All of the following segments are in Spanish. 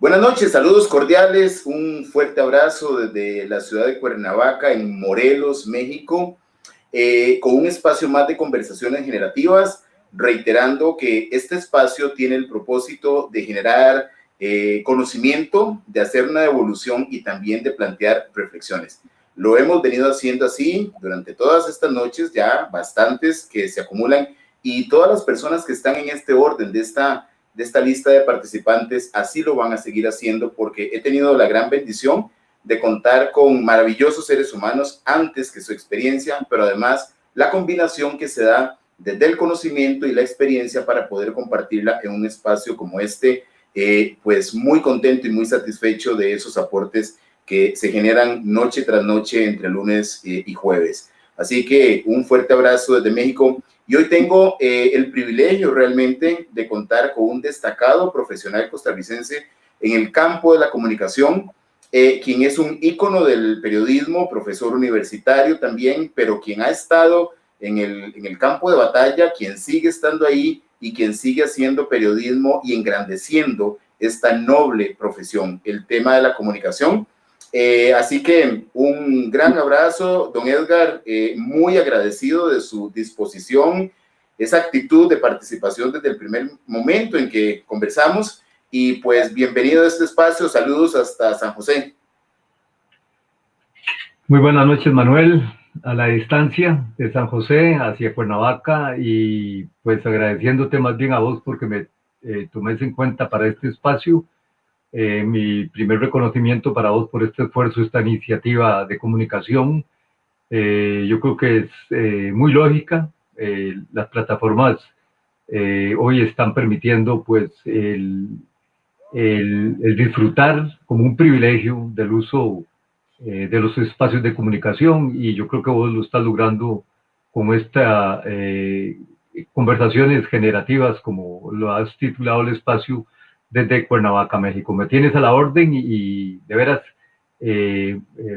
Buenas noches, saludos cordiales, un fuerte abrazo desde la ciudad de Cuernavaca, en Morelos, México, con un espacio más de conversaciones generativas, reiterando que este espacio tiene el propósito de generar conocimiento, de hacer una evolución y también de plantear reflexiones. Lo hemos venido haciendo así durante todas estas noches, ya bastantes que se acumulan, y todas las personas que están en este orden de esta lista de participantes así lo van a seguir haciendo, porque he tenido la gran bendición de contar con maravillosos seres humanos antes que su experiencia, pero además la combinación que se da desde el conocimiento y la experiencia para poder compartirla en un espacio como este, pues muy contento y muy satisfecho de esos aportes que se generan noche tras noche entre lunes y jueves. Así que un fuerte abrazo desde México. Y hoy tengo el privilegio realmente de contar con un destacado profesional costarricense en el campo de la comunicación, quien es un ícono del periodismo, profesor universitario también, pero quien ha estado en el campo de batalla, quien sigue estando ahí y quien sigue haciendo periodismo y engrandeciendo esta noble profesión, el tema de la comunicación. Así que un gran abrazo, don Edgar, muy agradecido de su disposición, esa actitud de participación desde el primer momento en que conversamos, y pues bienvenido a este espacio, saludos hasta San José. Muy buenas noches, Manuel, a la distancia de San José hacia Cuernavaca, y pues agradeciéndote más bien a vos porque me tomes en cuenta para este espacio. Mi primer reconocimiento para vos por este esfuerzo, esta iniciativa de comunicación. Yo creo que es muy lógica. Las plataformas hoy están permitiendo pues el disfrutar como un privilegio del uso de los espacios de comunicación, y yo creo que vos lo estás logrando con estas conversaciones generativas, como lo has titulado el espacio, desde Cuernavaca, México. Me tienes a la orden y de veras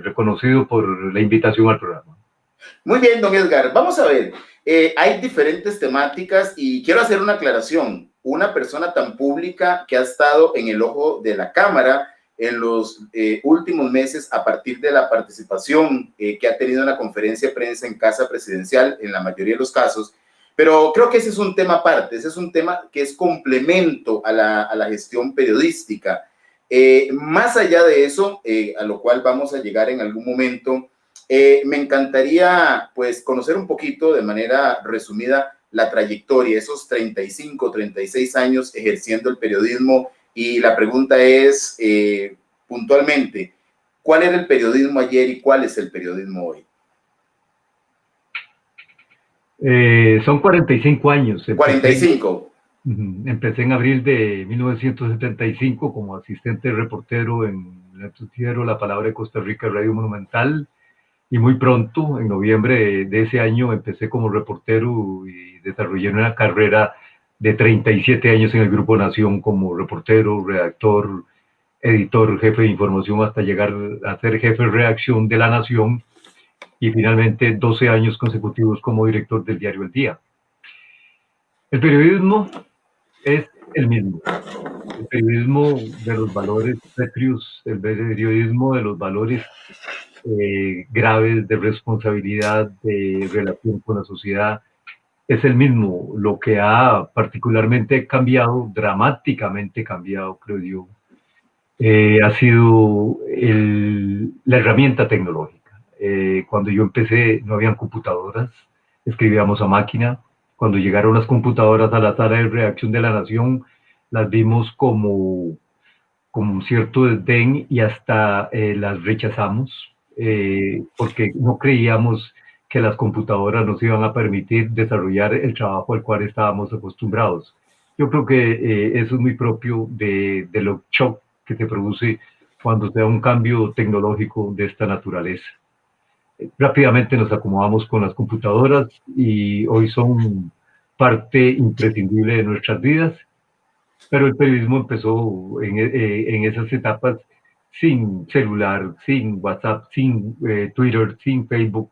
reconocido por la invitación al programa. Muy bien, don Edgar. Vamos a ver, hay diferentes temáticas y quiero hacer una aclaración. Una persona tan pública que ha estado en el ojo de la cámara en los últimos meses a partir de la participación que ha tenido en la conferencia de prensa en Casa Presidencial en la mayoría de los casos, pero creo que ese es un tema aparte, ese es un tema que es complemento a la gestión periodística. Más allá de eso, a lo cual vamos a llegar en algún momento, me encantaría pues conocer un poquito de manera resumida la trayectoria, esos 35, 36 años ejerciendo el periodismo, y la pregunta es puntualmente, ¿cuál era el periodismo ayer y cuál es el periodismo hoy? Son 45 años. 45. Empecé en abril de 1975 como asistente reportero en el noticiero La Palabra de Costa Rica, Radio Monumental, y muy pronto, en noviembre de ese año, empecé como reportero y desarrollé una carrera de 37 años en el Grupo Nación como reportero, redactor, editor, jefe de información, hasta llegar a ser jefe de redacción de La Nación, y finalmente 12 años consecutivos como director del diario El Día. El periodismo es el mismo. El periodismo de los valores pétreos, el periodismo de los valores graves de responsabilidad, de relación con la sociedad, es el mismo. Lo que ha particularmente cambiado, dramáticamente cambiado, creo yo, ha sido la herramienta tecnológica. Cuando yo empecé no habían computadoras, escribíamos a máquina. Cuando llegaron las computadoras a la sala de redacción de La Nación, las vimos como un cierto desdén, y hasta las rechazamos, porque no creíamos que las computadoras nos iban a permitir desarrollar el trabajo al cual estábamos acostumbrados. Yo creo que eso es muy propio de lo shock que se produce cuando se da un cambio tecnológico de esta naturaleza. Rápidamente nos acomodamos con las computadoras y hoy son parte imprescindible de nuestras vidas, pero el periodismo empezó en esas etapas sin celular, sin WhatsApp, sin Twitter, sin Facebook,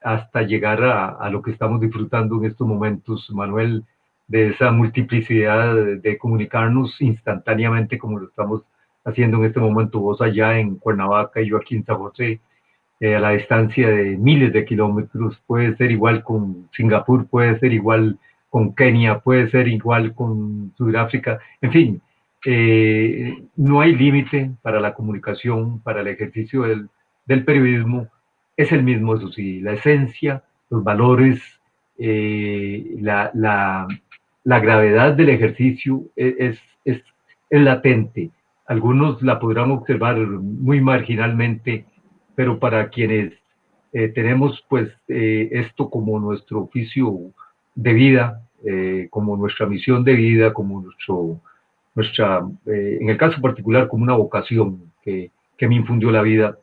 hasta llegar a lo que estamos disfrutando en estos momentos, Manuel, de esa multiplicidad de comunicarnos instantáneamente como lo estamos haciendo en este momento, vos allá en Cuernavaca y yo aquí en San José, a la distancia de miles de kilómetros. Puede ser igual con Singapur, puede ser igual con Kenia, puede ser igual con Sudáfrica, en fin, no hay límite para la comunicación, para el ejercicio del periodismo, es el mismo, eso sí, la esencia, los valores, la gravedad del ejercicio es latente. Algunos la podrán observar muy marginalmente, pero para quienes tenemos pues esto como nuestro oficio de vida, como nuestra misión de vida, como en el caso particular, como una vocación que me infundió la vida,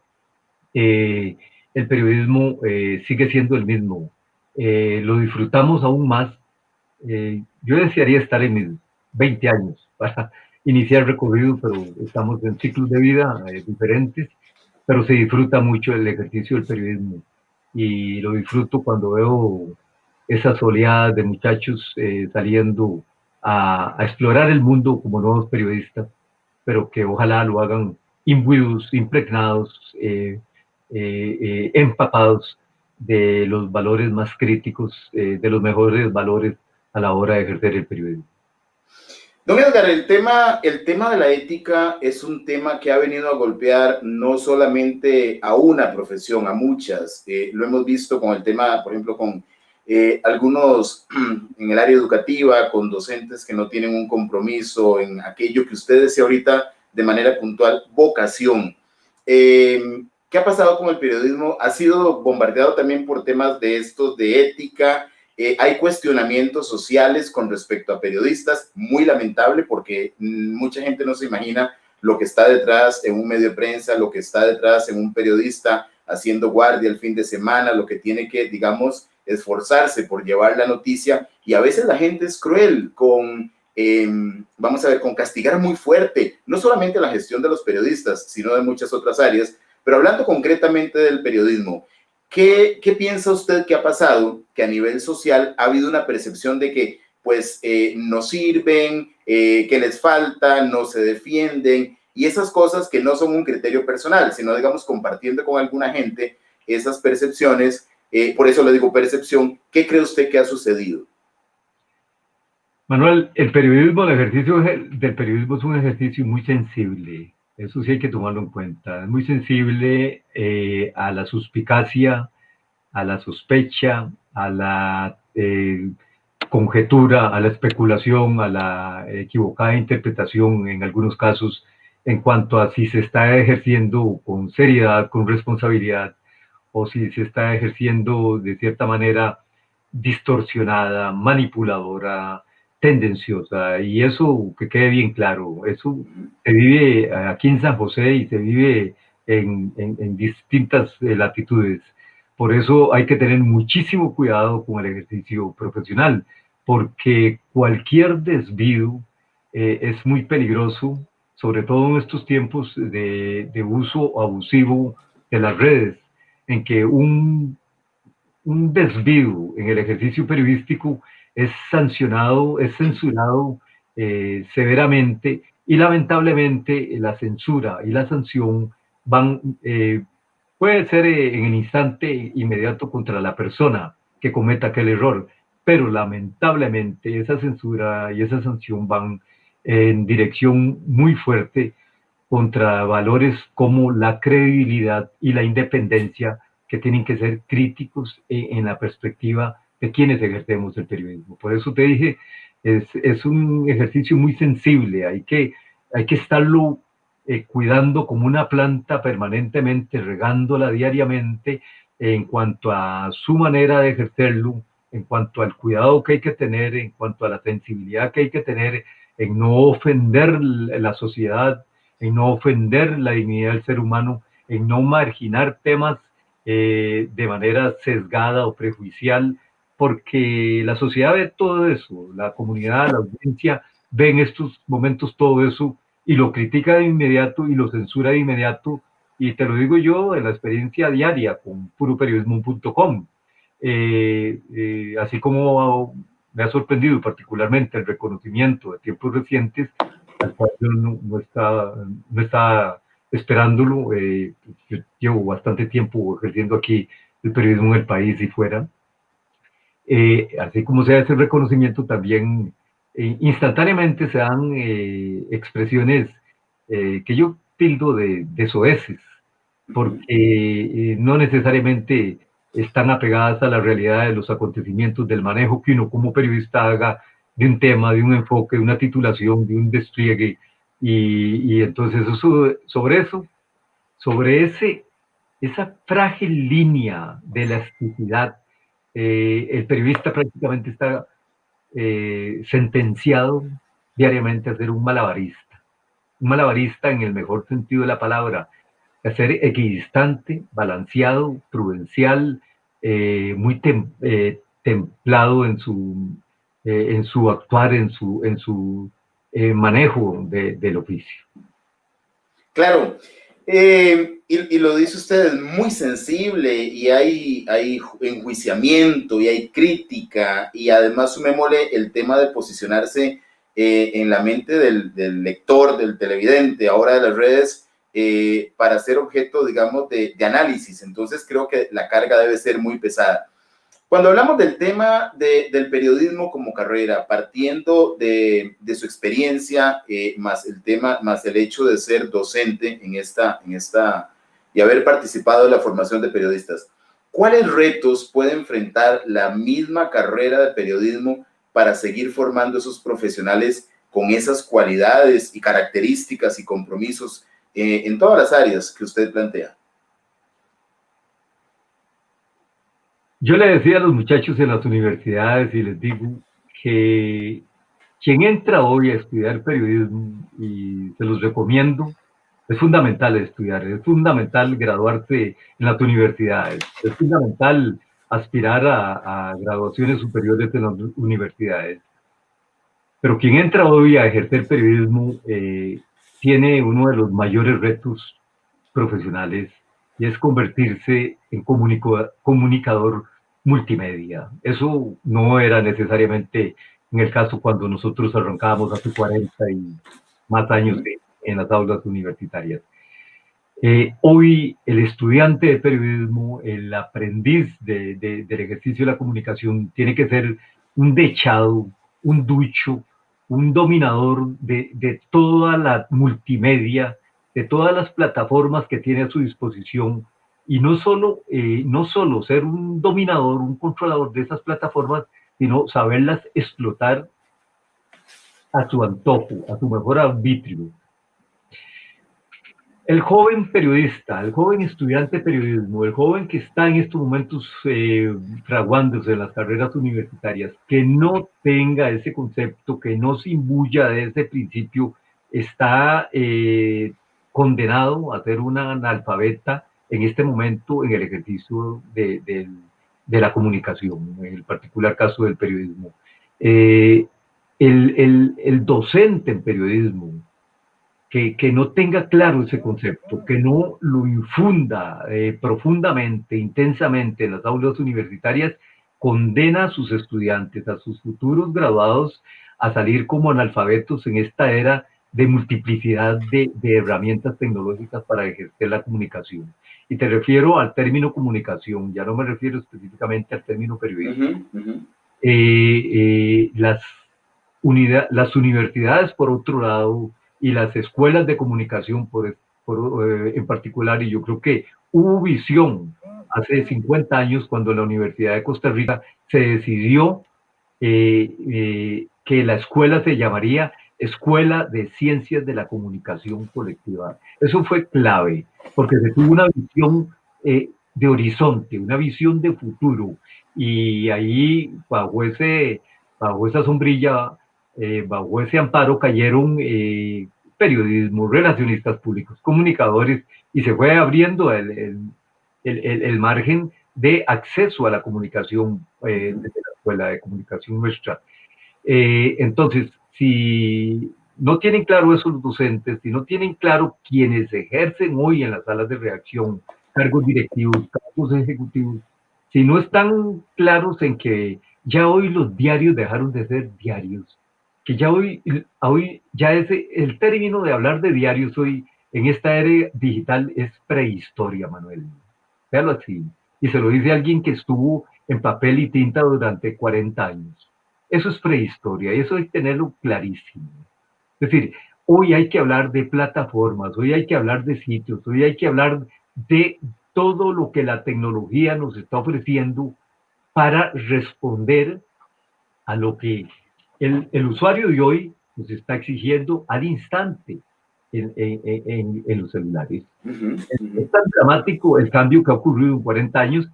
el periodismo sigue siendo el mismo. Lo disfrutamos aún más. Yo desearía estar en mis 20 años para iniciar el recorrido, pero estamos en ciclos de vida diferentes, pero se disfruta mucho el ejercicio del periodismo y lo disfruto cuando veo esas oleadas de muchachos saliendo a explorar el mundo como nuevos periodistas, pero que ojalá lo hagan imbuidos, impregnados, empapados de los valores más críticos, de los mejores valores a la hora de ejercer el periodismo. Don Edgar, el tema de la ética es un tema que ha venido a golpear no solamente a una profesión, a muchas. Lo hemos visto con el tema, por ejemplo, con algunos en el área educativa, con docentes que no tienen un compromiso en aquello que usted decía ahorita de manera puntual, vocación. ¿Qué ha pasado con el periodismo? Ha sido bombardeado también por temas de estos, de ética. Hay cuestionamientos sociales con respecto a periodistas, muy lamentable porque mucha gente no se imagina lo que está detrás en un medio de prensa, lo que está detrás en un periodista haciendo guardia el fin de semana, lo que tiene que, digamos, esforzarse por llevar la noticia, y a veces la gente es cruel con, vamos a ver, con castigar muy fuerte, no solamente la gestión de los periodistas, sino de muchas otras áreas, pero hablando concretamente del periodismo, ¿qué piensa usted que ha pasado? Que a nivel social ha habido una percepción de que pues no sirven, que les falta, no se defienden, y esas cosas que no son un criterio personal, sino digamos compartiendo con alguna gente esas percepciones, por eso le digo percepción. ¿Qué cree usted que ha sucedido? Manuel, el periodismo, el ejercicio del periodismo es un ejercicio muy sensible. Eso sí hay que tomarlo en cuenta. Es muy sensible a la suspicacia, a la sospecha, a la conjetura, a la especulación, a la equivocada interpretación en algunos casos en cuanto a si se está ejerciendo con seriedad, con responsabilidad, o si se está ejerciendo de cierta manera distorsionada, manipuladora, tendenciosa. Y eso que quede bien claro, eso se vive aquí en San José y se vive en distintas latitudes. Por eso hay que tener muchísimo cuidado con el ejercicio profesional, porque cualquier desvío es muy peligroso, sobre todo en estos tiempos de uso abusivo de las redes, en que un desvío en el ejercicio periodístico es sancionado, es censurado severamente, y lamentablemente la censura y la sanción van, puede ser en el instante inmediato contra la persona que cometa aquel error, pero lamentablemente esa censura y esa sanción van en dirección muy fuerte contra valores como la credibilidad y la independencia, que tienen que ser críticos en la perspectiva de quienes ejercemos el periodismo. Por eso te dije, es un ejercicio muy sensible, hay que estarlo cuidando como una planta permanentemente, regándola diariamente en cuanto a su manera de ejercerlo, en cuanto al cuidado que hay que tener, en cuanto a la sensibilidad que hay que tener en no ofender la sociedad, en no ofender la dignidad del ser humano, en no marginar temas de manera sesgada o prejuicial, porque la sociedad ve todo eso, la comunidad, la audiencia ve en estos momentos todo eso y lo critica de inmediato y lo censura de inmediato, y te lo digo yo en la experiencia diaria con puroperiodismo.com. Así como me ha sorprendido particularmente el reconocimiento de tiempos recientes al cual yo no estaba esperándolo. Yo llevo bastante tiempo ejerciendo aquí el periodismo en el país y fuera. Así como se da ese reconocimiento, también instantáneamente se dan expresiones que yo tildo de soeces, porque no necesariamente están apegadas a la realidad de los acontecimientos, del manejo que uno como periodista haga de un tema, de un enfoque, de una titulación, de un despliegue. Y entonces sobre esa frágil línea de elasticidad, el periodista prácticamente está sentenciado diariamente a ser un malabarista en el mejor sentido de la palabra, a ser equidistante, balanceado, prudencial, muy templado en su actuar, en su manejo del oficio. Claro, y lo dice usted, es muy sensible y hay enjuiciamiento y hay crítica y además sumémosle el tema de posicionarse en la mente del lector, del televidente, ahora de las redes, para ser objeto, digamos, de análisis. Entonces creo que la carga debe ser muy pesada. Cuando hablamos del tema del periodismo como carrera, partiendo de su experiencia, más el tema, más el hecho de ser docente en esta y haber participado en la formación de periodistas, ¿cuáles retos puede enfrentar la misma carrera de periodismo para seguir formando esos profesionales con esas cualidades y características y compromisos en todas las áreas que usted plantea? Yo le decía a los muchachos en las universidades y les digo que quien entra hoy a estudiar periodismo, y se los recomiendo, es fundamental estudiar, es fundamental graduarse en las universidades, es fundamental aspirar a graduaciones superiores en las universidades. Pero quien entra hoy a ejercer periodismo tiene uno de los mayores retos profesionales y es convertirse en comunicador multimedia. Eso no era necesariamente en el caso cuando nosotros arrancábamos hace 40 y más años en las aulas universitarias. Hoy el estudiante de periodismo, el aprendiz del ejercicio de la comunicación, tiene que ser un dechado, un ducho, un dominador de toda la multimedia, de todas las plataformas que tiene a su disposición, y no solo ser un dominador, un controlador de esas plataformas, sino saberlas explotar a su antojo, a su mejor arbitrio. El joven periodista, el joven estudiante de periodismo, el joven que está en estos momentos fraguándose en las carreras universitarias, que no tenga ese concepto, que no se imbuya de ese principio, está condenado a ser un analfabeta en este momento en el ejercicio de la comunicación, en el particular caso del periodismo. El docente en periodismo, que no tenga claro ese concepto, que no lo infunda profundamente, intensamente en las aulas universitarias, condena a sus estudiantes, a sus futuros graduados, a salir como analfabetos en esta era de multiplicidad de herramientas tecnológicas para ejercer la comunicación. Y te refiero al término comunicación, ya no me refiero específicamente al término periodismo. Las universidades, por otro lado, y las escuelas de comunicación en particular, y yo creo que hubo visión hace 50 años cuando en la Universidad de Costa Rica se decidió que la escuela se llamaría Escuela de Ciencias de la Comunicación Colectiva. Eso fue clave, porque se tuvo una visión de horizonte, una visión de futuro, y ahí bajo esa sombrilla, bajo ese amparo cayeron periodismo, relacionistas públicos, comunicadores, y se fue abriendo el margen de acceso a la comunicación desde la Escuela de Comunicación nuestra. Entonces, si no tienen claro eso los docentes, si no tienen claro quienes ejercen hoy en las salas de redacción, cargos directivos, cargos ejecutivos, si no están claros en que ya hoy los diarios dejaron de ser diarios, que ya hoy ya el término de hablar de diarios hoy en esta era digital es prehistoria, Manuel. Véalo así. Y se lo dice alguien que estuvo en papel y tinta durante 40 años. Eso es prehistoria, y eso hay que tenerlo clarísimo. Es decir, hoy hay que hablar de plataformas, hoy hay que hablar de sitios, hoy hay que hablar de todo lo que la tecnología nos está ofreciendo para responder a lo que el usuario de hoy nos está exigiendo al instante en los celulares. Ujú, Es ujú. tan dramático el cambio que ha ocurrido en 40 años,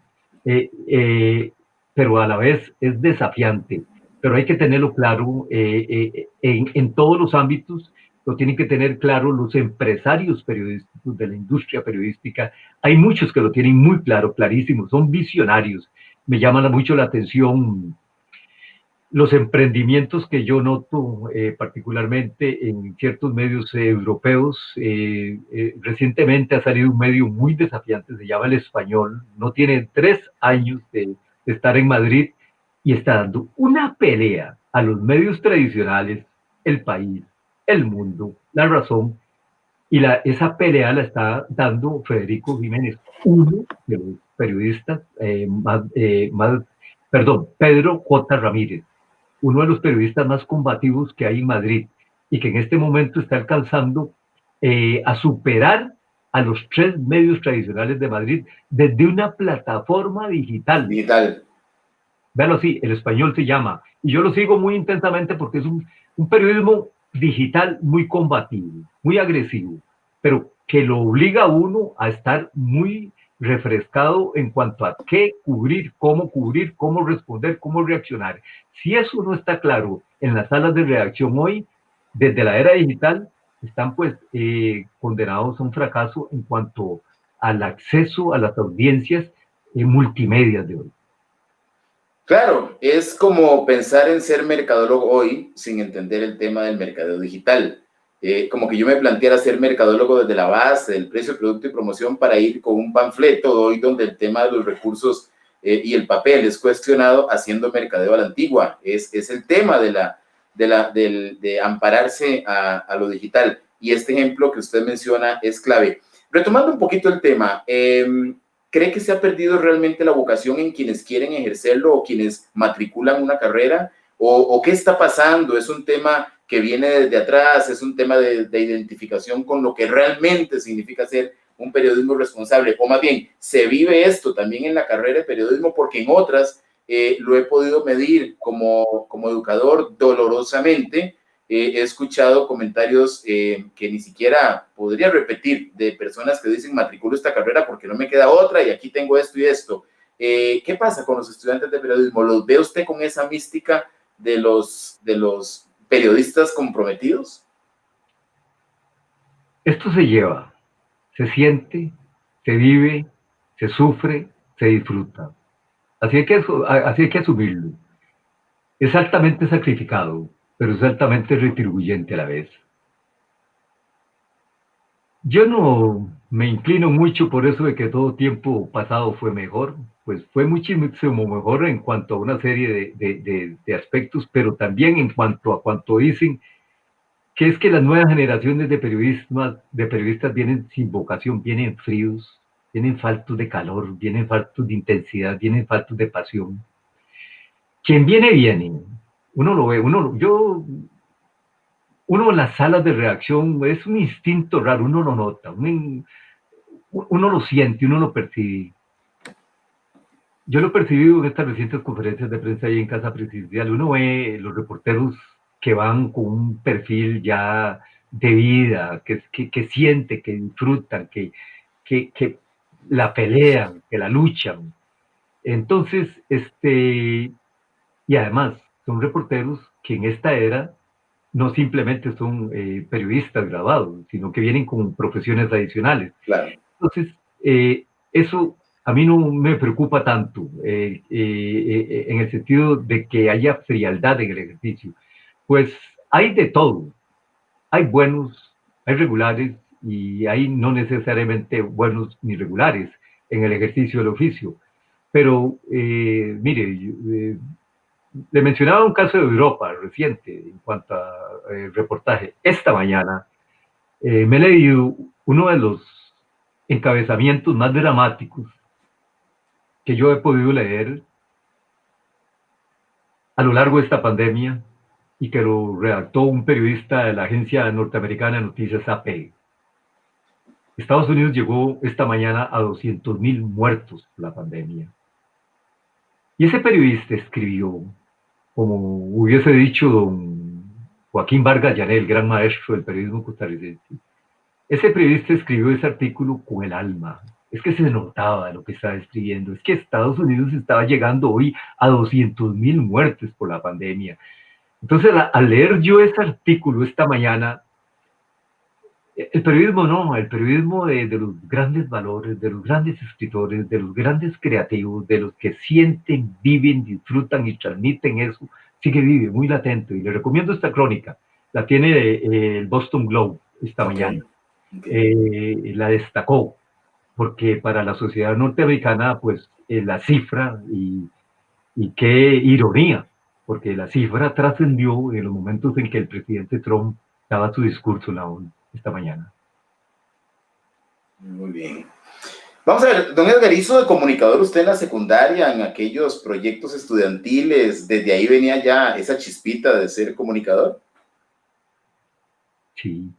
eh, eh, pero a la vez es desafiante. Pero hay que tenerlo claro en todos los ámbitos, lo tienen que tener claro los empresarios periodísticos de la industria periodística. Hay muchos que lo tienen muy claro, clarísimo, son visionarios. Me llaman mucho la atención los emprendimientos que yo noto particularmente en ciertos medios europeos. Recientemente ha salido un medio muy desafiante, se llama El Español, no tiene 3 años de estar en Madrid y está dando una pelea a los medios tradicionales, El País, El Mundo, La Razón, y esa pelea la está dando Federico Jiménez, uno de los periodistas perdón, Pedro J. Ramírez, uno de los periodistas más combativos que hay en Madrid y que en este momento está alcanzando a superar a los 3 medios tradicionales de Madrid desde una plataforma digital. Digital. Véalo así, El Español se llama. Y yo lo sigo muy intensamente porque es un periodismo digital muy combativo, muy agresivo, pero que lo obliga a uno a estar muy refrescado en cuanto a qué cubrir, cómo responder, cómo reaccionar. Si eso no está claro en las salas de redacción hoy, desde la era digital, están pues condenados a un fracaso en cuanto al acceso a las audiencias multimedia de hoy. Claro, es como pensar en ser mercadólogo hoy sin entender el tema del mercadeo digital. Como que yo me planteara ser mercadólogo desde la base del precio, producto y promoción para ir con un panfleto hoy donde el tema de los recursos y el papel es cuestionado haciendo mercadeo a la antigua. Es el tema de ampararse a lo digital. Y este ejemplo que usted menciona es clave. Retomando un poquito el tema, ¿cree que se ha perdido realmente la vocación en quienes quieren ejercerlo o quienes matriculan una carrera? ¿O qué está pasando? ¿Es un tema que viene desde atrás? ¿Es un tema de identificación con lo que realmente significa ser un periodismo responsable? O más bien, ¿se vive esto también en la carrera de periodismo? Porque en otras lo he podido medir como educador dolorosamente. He escuchado comentarios que ni siquiera podría repetir de personas que dicen matriculo esta carrera porque no me queda otra y aquí tengo esto y esto. ¿Qué pasa con los estudiantes de periodismo? ¿Los ve usted con esa mística de los periodistas comprometidos? Esto se lleva, se siente, se vive, se sufre, se disfruta. Así hay que asumirlo. Es altamente sacrificado, pero es altamente retribuyente a la vez. Yo no me inclino mucho por eso de que todo tiempo pasado fue mejor, pues fue muchísimo mejor en cuanto a una serie de aspectos, pero también en cuanto a cuanto dicen que es que las nuevas generaciones de periodistas vienen sin vocación, vienen fríos, vienen faltos de calor, vienen faltos de intensidad, vienen faltos de pasión. Quien viene, viene. Uno lo ve, uno en las salas de reacción es un instinto raro, uno lo nota, uno lo siente, uno lo percibe. Yo lo he percibido en estas recientes conferencias de prensa ahí en Casa Presidencial. Uno ve los reporteros que van con un perfil ya de vida, que siente, que disfrutan, que la pelean, que la luchan. Entonces, y además son reporteros que en esta era no simplemente son periodistas graduados, sino que vienen con profesiones adicionales. Claro. Entonces, eso a mí no me preocupa tanto en el sentido de que haya frialdad en el ejercicio. Pues hay de todo. Hay buenos, hay regulares y hay no necesariamente buenos ni regulares en el ejercicio del oficio. Pero, mire, le mencionaba un caso de Europa reciente en cuanto a reportaje. Esta mañana me he leído uno de los encabezamientos más dramáticos que yo he podido leer a lo largo de esta pandemia y que lo redactó un periodista de la agencia norteamericana de noticias AP. Estados Unidos llegó esta mañana a 200.000 muertos por la pandemia. Y ese periodista escribió, como hubiese dicho don Joaquín Vargas Llané, el gran maestro del periodismo costarricense, ese periodista escribió ese artículo con el alma. Es que se notaba lo que estaba escribiendo. Es que Estados Unidos estaba llegando hoy a 200.000 muertes por la pandemia. Entonces, al leer yo ese artículo esta mañana, el periodismo no, el periodismo de los grandes valores, de los grandes escritores, de los grandes creativos, de los que sienten, viven, disfrutan y transmiten eso, sigue vive, muy latente. Y le recomiendo esta crónica, la tiene el Boston Globe esta mañana. La destacó, porque para la sociedad norteamericana, pues la cifra, y qué ironía, porque la cifra trascendió en los momentos en que el presidente Trump daba su discurso esta mañana. Muy bien. Vamos a ver, don Edgar, hizo de comunicador usted en la secundaria, en aquellos proyectos estudiantiles, ¿desde ahí venía ya esa chispita de ser comunicador? Sí.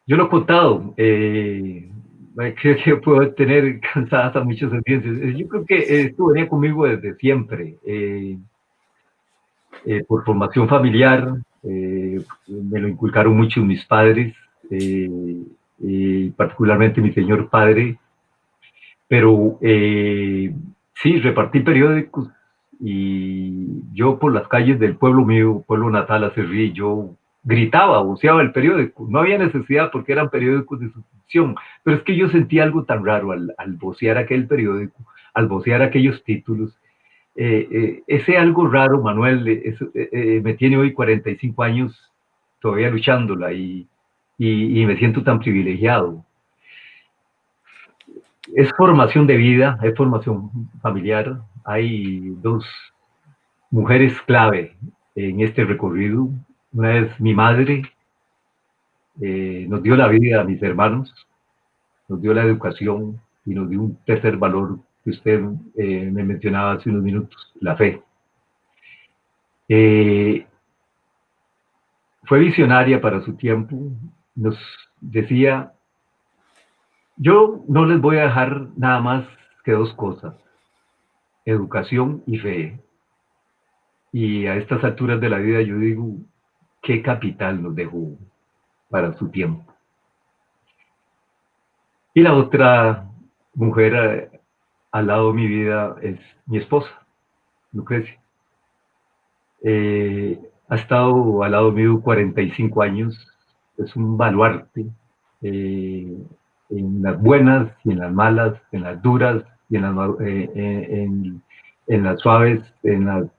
Yo lo he contado, creo que puedo tener cansadas a muchas audiencias. Yo creo que esto venía conmigo desde siempre, por formación familiar, me lo inculcaron mucho mis padres, particularmente mi señor padre, pero sí, repartí periódicos y yo por las calles del pueblo mío, pueblo natal, Acerrí, yo gritaba, voceaba el periódico. No había necesidad porque eran periódicos de suscripción, pero es que yo sentí algo tan raro al vocear aquel periódico, al vocear aquellos títulos. Ese algo raro, Manuel, me tiene hoy 45 años todavía luchándola y me siento tan privilegiado. Es formación de vida, es formación familiar. Hay dos mujeres clave en este recorrido. Una es mi madre, nos dio la vida a mis hermanos, nos dio la educación y nos dio un tercer valor que usted me mencionaba hace unos minutos, la fe. Fue visionaria para su tiempo, nos decía, yo no les voy a dejar nada más que dos cosas, educación y fe. Y a estas alturas de la vida yo digo, ¿qué capital nos dejó para su tiempo? Y la otra mujer al lado de mi vida es mi esposa, Lucrecia. Ha estado al lado mío 45 años, es un baluarte en las buenas y en las malas, en las duras y en las suaves, en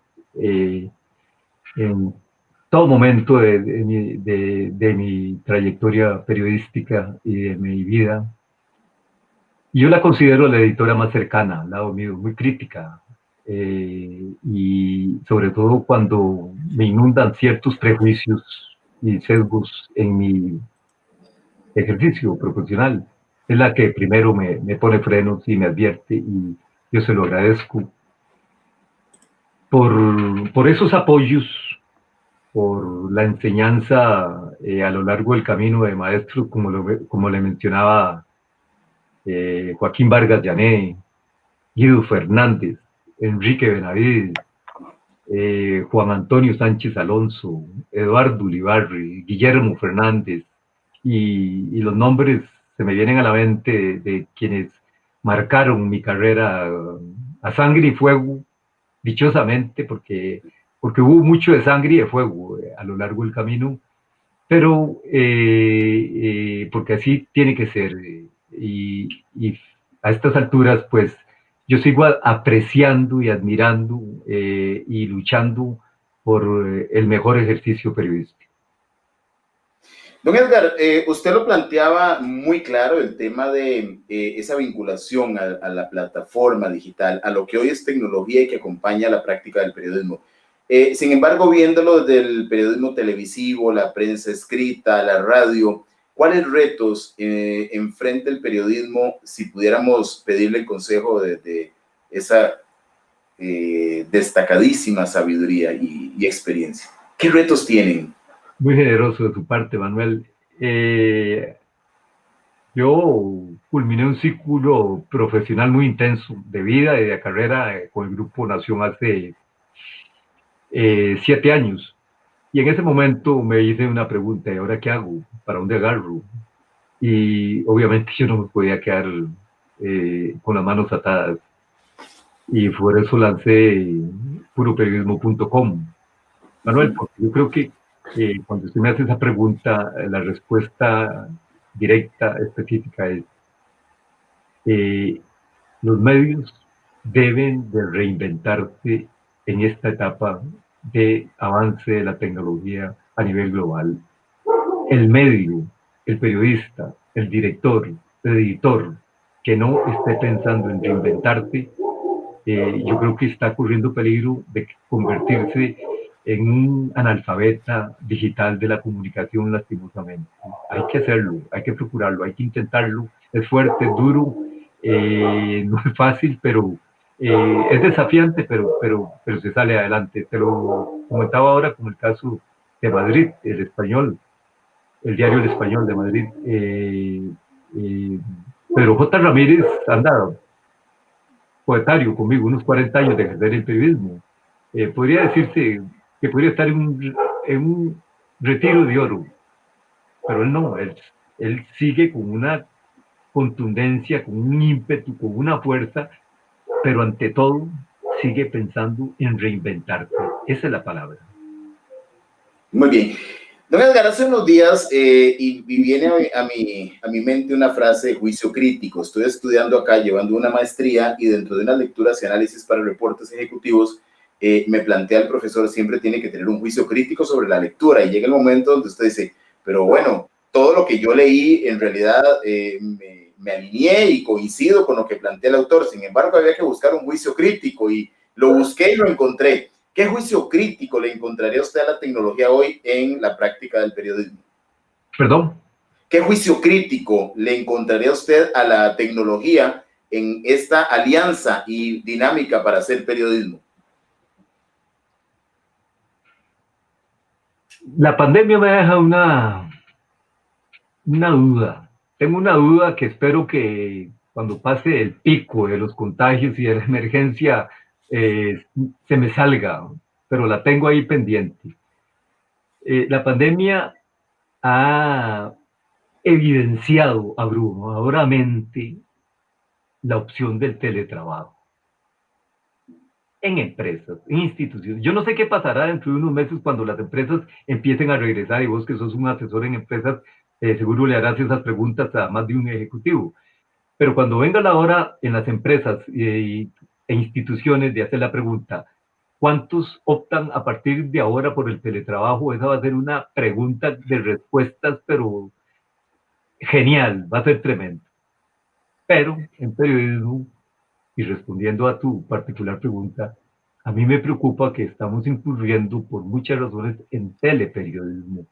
todo momento de mi trayectoria periodística y de mi vida. Y yo la considero la editora más cercana al lado mío, muy crítica, y sobre todo cuando me inundan ciertos prejuicios y sesgos en mi ejercicio profesional. Es la que primero me pone frenos y me advierte, y yo se lo agradezco por esos apoyos, por la enseñanza a lo largo del camino de maestro, como le mencionaba Joaquín Vargas Llané, Guido Fernández, Enrique Benavides, Juan Antonio Sánchez Alonso, Eduardo Ulibarri, Guillermo Fernández, y los nombres se me vienen a la mente de quienes marcaron mi carrera a sangre y fuego, dichosamente, porque hubo mucho de sangre y de fuego a lo largo del camino, pero porque así tiene que ser. Y a estas alturas, pues, yo sigo apreciando y admirando y luchando por el mejor ejercicio periodístico. Don Edgar, usted lo planteaba muy claro, el tema de esa vinculación a la plataforma digital, a lo que hoy es tecnología y que acompaña la práctica del periodismo. Sin embargo, viéndolo desde el periodismo televisivo, la prensa escrita, la radio, ¿cuáles retos enfrenta el periodismo si pudiéramos pedirle el consejo de esa destacadísima sabiduría y experiencia? ¿Qué retos tienen? Muy generoso de tu parte, Manuel. Yo culminé un círculo profesional muy intenso de vida y de carrera con el Grupo Nación hace 7 años. Y en ese momento me hice una pregunta: ¿y ahora qué hago? ¿Para dónde agarro? Y obviamente yo no me podía quedar con las manos atadas. Y por eso lancé puroperiodismo.com. Manuel, porque yo creo que cuando usted me hace esa pregunta, la respuesta directa, específica es: los medios deben de reinventarse en esta etapa de avance de la tecnología a nivel global. El medio, el periodista, el director, el editor, que no esté pensando en reinventarse, yo creo que está corriendo peligro de convertirse en un analfabeta digital de la comunicación, lastimosamente. Hay que hacerlo, hay que procurarlo, hay que intentarlo. Es fuerte, es duro, no es fácil, pero es desafiante, pero se sale adelante. Te lo comentaba ahora con el caso de Madrid, el Español, el diario El Español de Madrid. Eh, Pedro J. Ramírez anda poetario conmigo, unos 40 años de ejercer el periodismo. Podría decirse que podría estar en un retiro de oro, pero él no, él sigue con una contundencia, con un ímpetu, con una fuerza, pero ante todo sigue pensando en reinventarse. Esa es la palabra. Muy bien. Don Edgar, hace unos días y viene a mi mente una frase de juicio crítico. Estoy estudiando acá, llevando una maestría y dentro de unas lecturas y análisis para reportes ejecutivos, me plantea el profesor, siempre tiene que tener un juicio crítico sobre la lectura y llega el momento donde usted dice, pero bueno, todo lo que yo leí en realidad me alineé y coincido con lo que plantea el autor. Sin embargo, había que buscar un juicio crítico y lo busqué y lo encontré. ¿Qué juicio crítico le encontraría usted a la tecnología hoy en la práctica del periodismo? ¿Perdón? ¿Qué juicio crítico le encontraría usted a la tecnología en esta alianza y dinámica para hacer periodismo? La pandemia me deja una duda. Tengo una duda que espero que cuando pase el pico de los contagios y de la emergencia se me salga, pero la tengo ahí pendiente. La pandemia ha evidenciado abrumadoramente la opción del teletrabajo en empresas, en instituciones. Yo no sé qué pasará dentro de unos meses cuando las empresas empiecen a regresar, y vos que sos un asesor en empresas, seguro le harás esas preguntas a más de un ejecutivo. Pero cuando venga la hora en las empresas e instituciones de hacer la pregunta, ¿cuántos optan a partir de ahora por el teletrabajo? Esa va a ser una pregunta de respuestas, pero genial, va a ser tremendo. Pero en periodismo, y respondiendo a tu particular pregunta, a mí me preocupa que estamos incurriendo por muchas razones en teleperiodismo,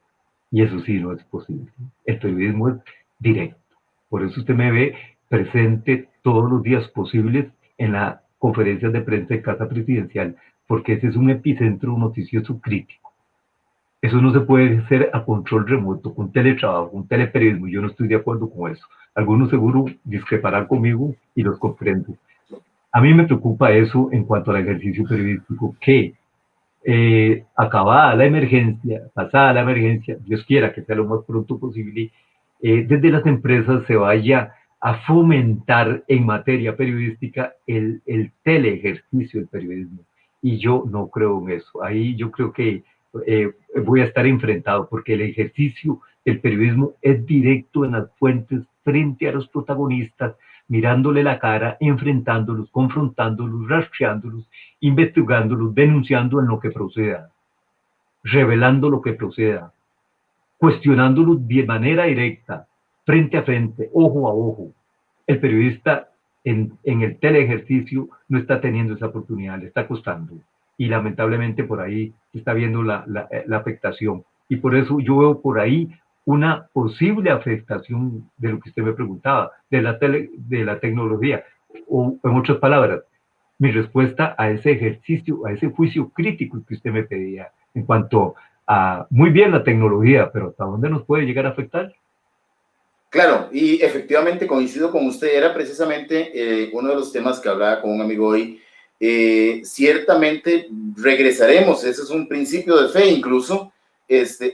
y eso sí no es posible. El periodismo es directo. Por eso usted me ve presente todos los días posibles en las conferencias de prensa en Casa Presidencial, porque ese es un epicentro noticioso crítico. Eso no se puede hacer a control remoto, con teletrabajo, con teleperiodismo. Yo no estoy de acuerdo con eso. Algunos seguro discreparán conmigo y los comprendo. A mí me preocupa eso en cuanto al ejercicio periodístico, que acabada la emergencia, pasada la emergencia, Dios quiera que sea lo más pronto posible, desde las empresas se vaya a fomentar en materia periodística el teleejercicio del periodismo. Y yo no creo en eso. Ahí yo creo que voy a estar enfrentado, porque el ejercicio del periodismo es directo en las fuentes, frente a los protagonistas, mirándole la cara, enfrentándolos, confrontándolos, rastreándolos, investigándolos, denunciando en lo que proceda, revelando lo que proceda, cuestionándolos de manera directa, frente a frente, ojo a ojo. El periodista en el teleejercicio no está teniendo esa oportunidad, le está costando. y lamentablemente por ahí está viendo la afectación. Y por eso yo veo por ahí una posible afectación de lo que usted me preguntaba, de la tecnología. O en otras palabras, mi respuesta a ese ejercicio, a ese juicio crítico que usted me pedía en cuanto a, muy bien la tecnología, pero ¿hasta dónde nos puede llegar a afectar? Claro, y efectivamente coincido con usted, era precisamente uno de los temas que hablaba con un amigo hoy. Ciertamente regresaremos, ese es un principio de fe incluso,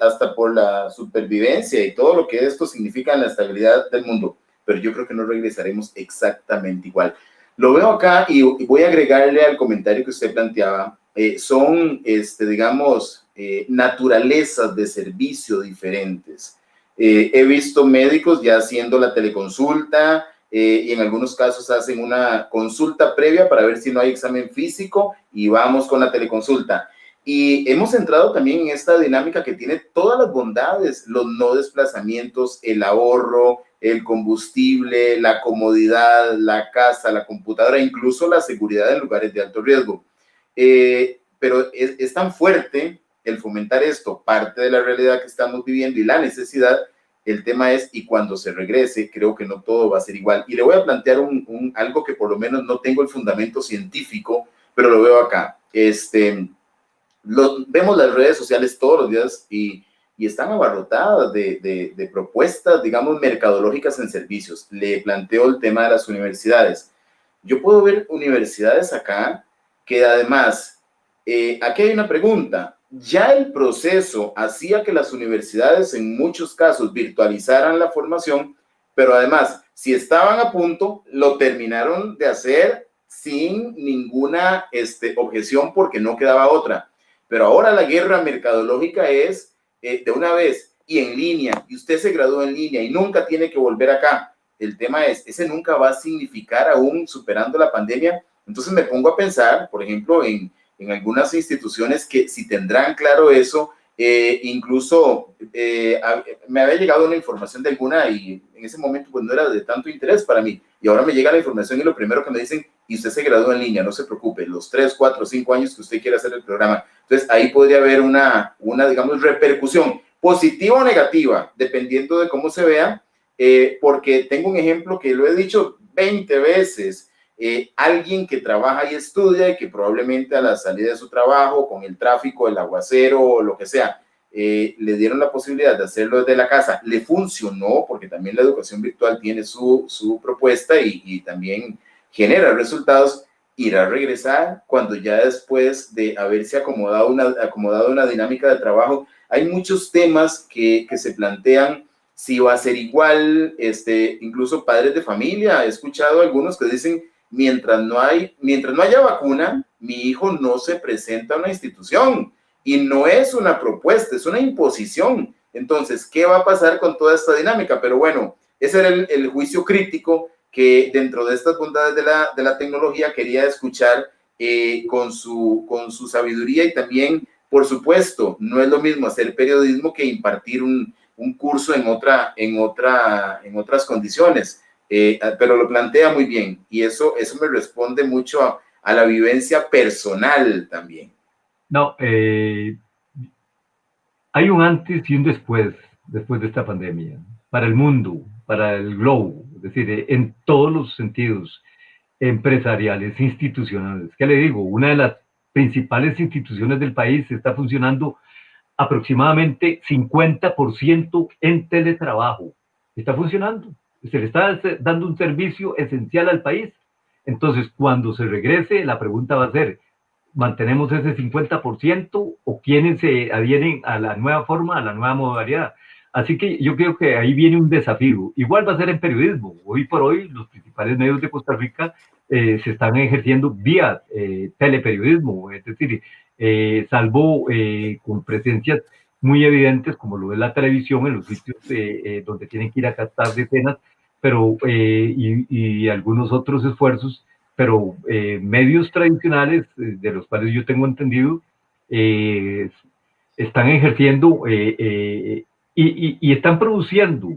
hasta por la supervivencia y todo lo que esto significa en la estabilidad del mundo, pero yo creo que no regresaremos exactamente igual. Lo veo acá y voy a agregarle al comentario que usted planteaba, son, digamos, naturalezas de servicio diferentes. He visto médicos ya haciendo la teleconsulta y en algunos casos hacen una consulta previa para ver si no hay examen físico y vamos con la teleconsulta. Y hemos entrado también en esta dinámica que tiene todas las bondades, los no desplazamientos, el ahorro, el combustible, la comodidad, la casa, la computadora, incluso la seguridad en lugares de alto riesgo. Pero es tan fuerte el fomentar esto, parte de la realidad que estamos viviendo y la necesidad. El tema es, y cuando se regrese, creo que no todo va a ser igual. Y le voy a plantear algo que por lo menos no tengo el fundamento científico, pero lo veo acá. Vemos las redes sociales todos los días y están abarrotadas de propuestas, digamos, mercadológicas en servicios. Le planteo el tema de las universidades. Yo puedo ver universidades acá que además, aquí hay una pregunta. Ya el proceso hacía que las universidades en muchos casos virtualizaran la formación, pero además, si estaban a punto, lo terminaron de hacer sin ninguna objeción porque no quedaba otra. Pero ahora la guerra mercadológica es de una vez y en línea, y usted se graduó en línea y nunca tiene que volver acá. El tema es, ese nunca va a significar aún superando la pandemia. Entonces me pongo a pensar, por ejemplo, en algunas instituciones que si tendrán claro eso, incluso me había llegado una información de alguna y en ese momento pues no era de tanto interés para mí. Y ahora me llega la información y lo primero que me dicen, y usted se graduó en línea, no se preocupe, los 3, 4, 5 años que usted quiera hacer el programa. Entonces ahí podría haber una digamos, repercusión positiva o negativa, dependiendo de cómo se vea, porque tengo un ejemplo que lo he dicho 20 veces. Alguien que trabaja y estudia y que probablemente a la salida de su trabajo, con el tráfico, el aguacero o lo que sea, le dieron la posibilidad de hacerlo desde la casa, le funcionó, porque también la educación virtual tiene su propuesta y también genera resultados, irá a regresar cuando ya después de haberse acomodado una dinámica de trabajo. Hay muchos temas que se plantean si va a ser igual, incluso padres de familia, he escuchado algunos que dicen, mientras no haya vacuna, mi hijo no se presenta a una institución y no es una propuesta, es una imposición. Entonces, ¿qué va a pasar con toda esta dinámica? Pero bueno, ese era el juicio crítico que dentro de estas bondades de la tecnología quería escuchar con su sabiduría y también, por supuesto, no es lo mismo hacer periodismo que impartir un curso en otras condiciones. Pero lo plantea muy bien y eso me responde mucho a la vivencia personal también. No, hay un antes y un después de esta pandemia, para el mundo, para el globo, es decir, en todos los sentidos, empresariales, institucionales. ¿Qué le digo? Una de las principales instituciones del país está funcionando aproximadamente 50% en teletrabajo. Está funcionando. Se le está dando un servicio esencial al país. Entonces, cuando se regrese, la pregunta va a ser, ¿mantenemos ese 50% o quiénes se adhieren a la nueva forma, a la nueva modalidad? Así que yo creo que ahí viene un desafío. Igual va a ser en periodismo. Hoy por hoy los principales medios de Costa Rica se están ejerciendo vía teleperiodismo, es decir, salvo con presencias muy evidentes como lo es la televisión en los sitios donde tienen que ir a captar decenas, pero y algunos otros esfuerzos, pero medios tradicionales de los cuales yo tengo entendido eh, están ejerciendo y están produciendo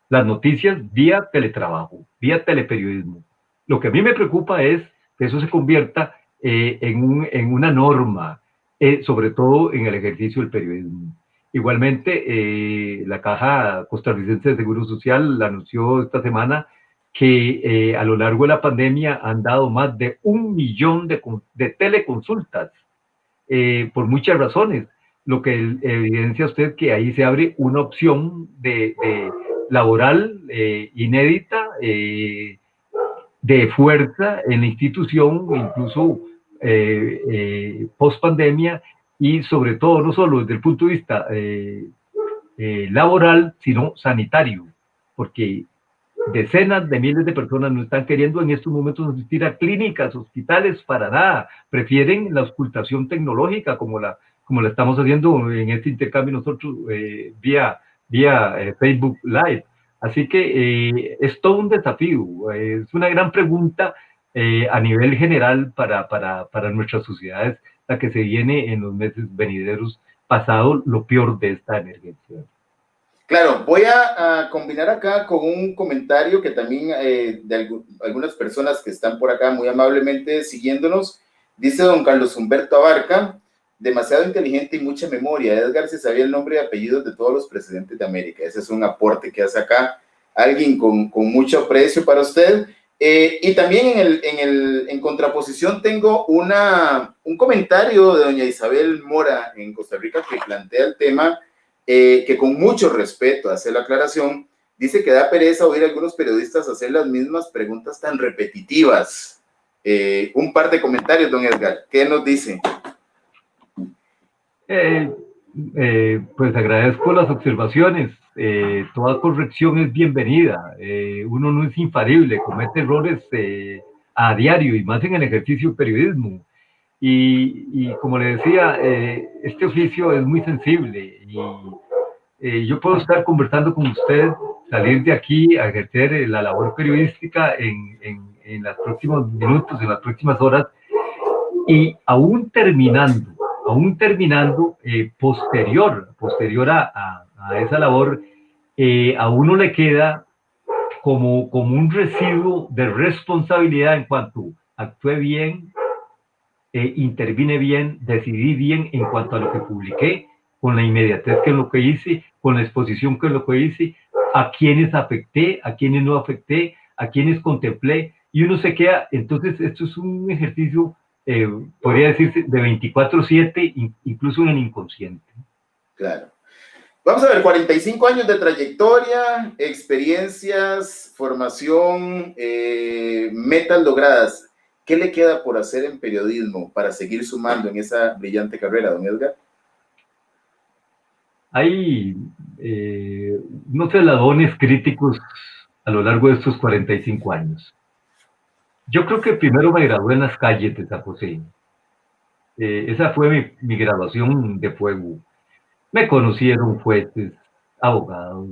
las noticias vía teletrabajo, vía teleperiodismo. Lo que a mí me preocupa es que eso se convierta en una norma, sobre todo en el ejercicio del periodismo. Igualmente, la Caja Costarricense de Seguro Social anunció esta semana que a lo largo de la pandemia han dado más de 1 millón de teleconsultas, por muchas razones, lo que evidencia usted que ahí se abre una opción de laboral inédita, de fuerza en la institución, incluso post pandemia, y sobre todo no solo desde el punto de vista laboral, sino sanitario, porque decenas de miles de personas no están queriendo en estos momentos asistir a clínicas, hospitales, para nada. Prefieren la auscultación tecnológica como la estamos haciendo en este intercambio nosotros vía Facebook Live. Así que es todo un desafío, es una gran pregunta a nivel general para nuestras sociedades, la que se viene en los meses venideros, pasado lo peor de esta emergencia. Claro, voy a combinar acá con un comentario que también de algunas personas que están por acá muy amablemente siguiéndonos. Dice don Carlos Humberto Abarca: demasiado inteligente y mucha memoria. Edgar se sabía el nombre y apellidos de todos los presidentes de América. Ese es un aporte que hace acá alguien con mucho aprecio para usted. Y también en contraposición tengo un comentario de doña Isabel Mora en Costa Rica que plantea el tema, que con mucho respeto hace la aclaración. Dice que da pereza oír a algunos periodistas hacer las mismas preguntas tan repetitivas. Un par de comentarios, don Edgar. ¿Qué nos dice? Pues agradezco las observaciones. Toda corrección es bienvenida. Uno no es infalible, comete errores a diario y más en el ejercicio del periodismo. Y como le decía, este oficio es muy sensible y yo puedo estar conversando con usted, salir de aquí a ejercer la labor periodística en los próximos minutos, en las próximas horas, y aún terminando, posterior a esa labor, a uno le queda como un residuo de responsabilidad en cuanto actué bien, intervine bien, decidí bien en cuanto a lo que publiqué, con la inmediatez que es lo que hice, con la exposición que es lo que hice, a quienes afecté, a quienes no afecté, a quienes contemplé, y uno se queda. Entonces esto es un ejercicio, podría decirse, de 24/7, incluso en el inconsciente. Claro. Vamos a ver, 45 años de trayectoria, experiencias, formación, metas logradas. ¿Qué le queda por hacer en periodismo para seguir sumando en esa brillante carrera, don Edgar? Hay unos eslabones críticos a lo largo de estos 45 años. Yo creo que primero me gradué en las calles de San José. Esa fue mi graduación de fuego. Me conocieron jueces, abogados,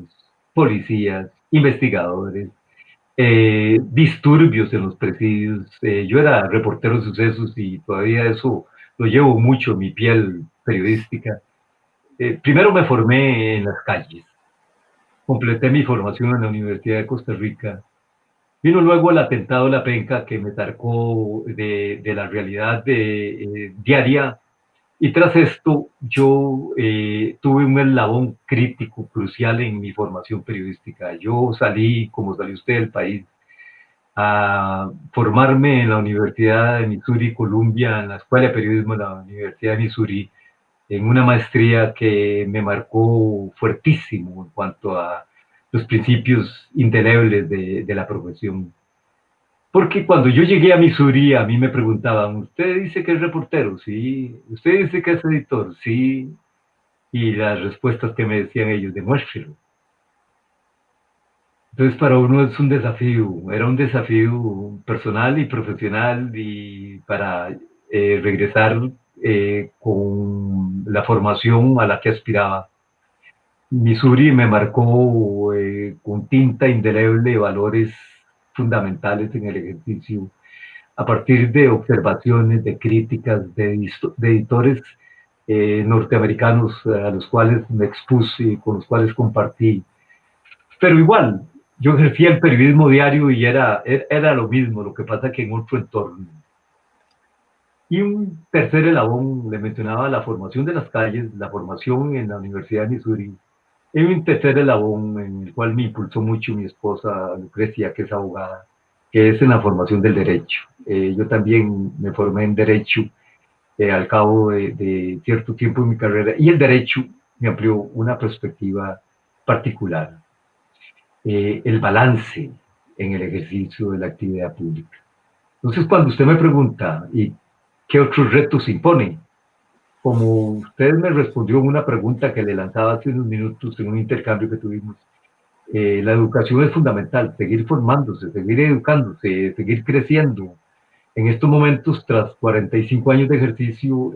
policías, investigadores, disturbios en los presidios. Yo era reportero de sucesos y todavía eso lo llevo mucho en mi piel periodística. Primero me formé en las calles, completé mi formación en la Universidad de Costa Rica. Vino luego el atentado de La Penca, que me sacó de la realidad diaria, y tras esto yo tuve un eslabón crítico, crucial en mi formación periodística. Yo salí, como salió usted del país, a formarme en la Universidad de Missouri, Columbia, en la Escuela de Periodismo de la Universidad de Missouri, en una maestría que me marcó fuertísimo en cuanto a los principios indelebles de la profesión. Porque cuando yo llegué a Missouri, a mí me preguntaban: ¿usted dice que es reportero? Sí. ¿Usted dice que es editor? Sí. Y las respuestas que me decían ellos: demuéstrelo. Entonces para uno es un desafío, era un desafío personal y profesional, y para regresar con la formación a la que aspiraba. Missouri me marcó con tinta indeleble valores fundamentales en el ejercicio, a partir de observaciones, de críticas, de editores norteamericanos a los cuales me expuse y con los cuales compartí. Pero igual, yo ejercía el periodismo diario y era lo mismo, lo que pasa que en otro entorno. Y un tercer eslabón, le mencionaba la formación de las calles, la formación en la Universidad de Missouri. Y un tercer eslabón en el cual me impulsó mucho mi esposa Lucrecia, que es abogada, que es en la formación del derecho. Yo también me formé en derecho al cabo de cierto tiempo en mi carrera, y el derecho me amplió una perspectiva particular, el balance en el ejercicio de la actividad pública. Entonces, cuando usted me pregunta, ¿y qué otros retos se imponen? Como usted me respondió una pregunta que le lanzaba hace unos minutos en un intercambio que tuvimos, la educación es fundamental, seguir formándose, seguir educándose, seguir creciendo. En estos momentos, tras 45 años de ejercicio,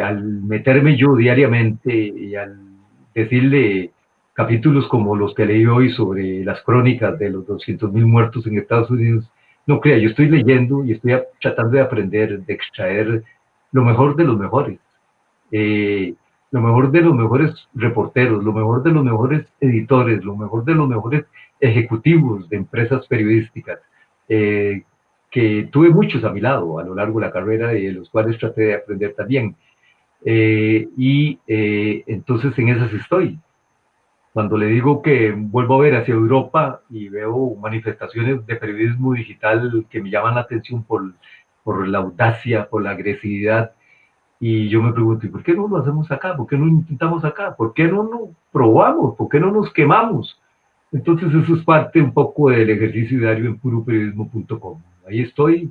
al meterme yo diariamente y al decirle capítulos como los que leí hoy sobre las crónicas de los 200.000 muertos en Estados Unidos, no crea, yo estoy leyendo y estoy tratando de aprender, de extraer lo mejor de los mejores. Eh, lo mejor de los mejores reporteros, lo mejor de los mejores editores, lo mejor de los mejores ejecutivos de empresas periodísticas, que tuve muchos a mi lado a lo largo de la carrera y de los cuales traté de aprender también. Entonces en esas estoy. Cuando le digo que vuelvo a ver hacia Europa y veo manifestaciones de periodismo digital que me llaman la atención por la audacia, por la agresividad, y yo me pregunto, ¿y por qué no lo hacemos acá? ¿Por qué no lo intentamos acá? ¿Por qué no lo probamos? ¿Por qué no nos quemamos? Entonces eso es parte un poco del ejercicio diario en puroperiodismo.com. Ahí estoy.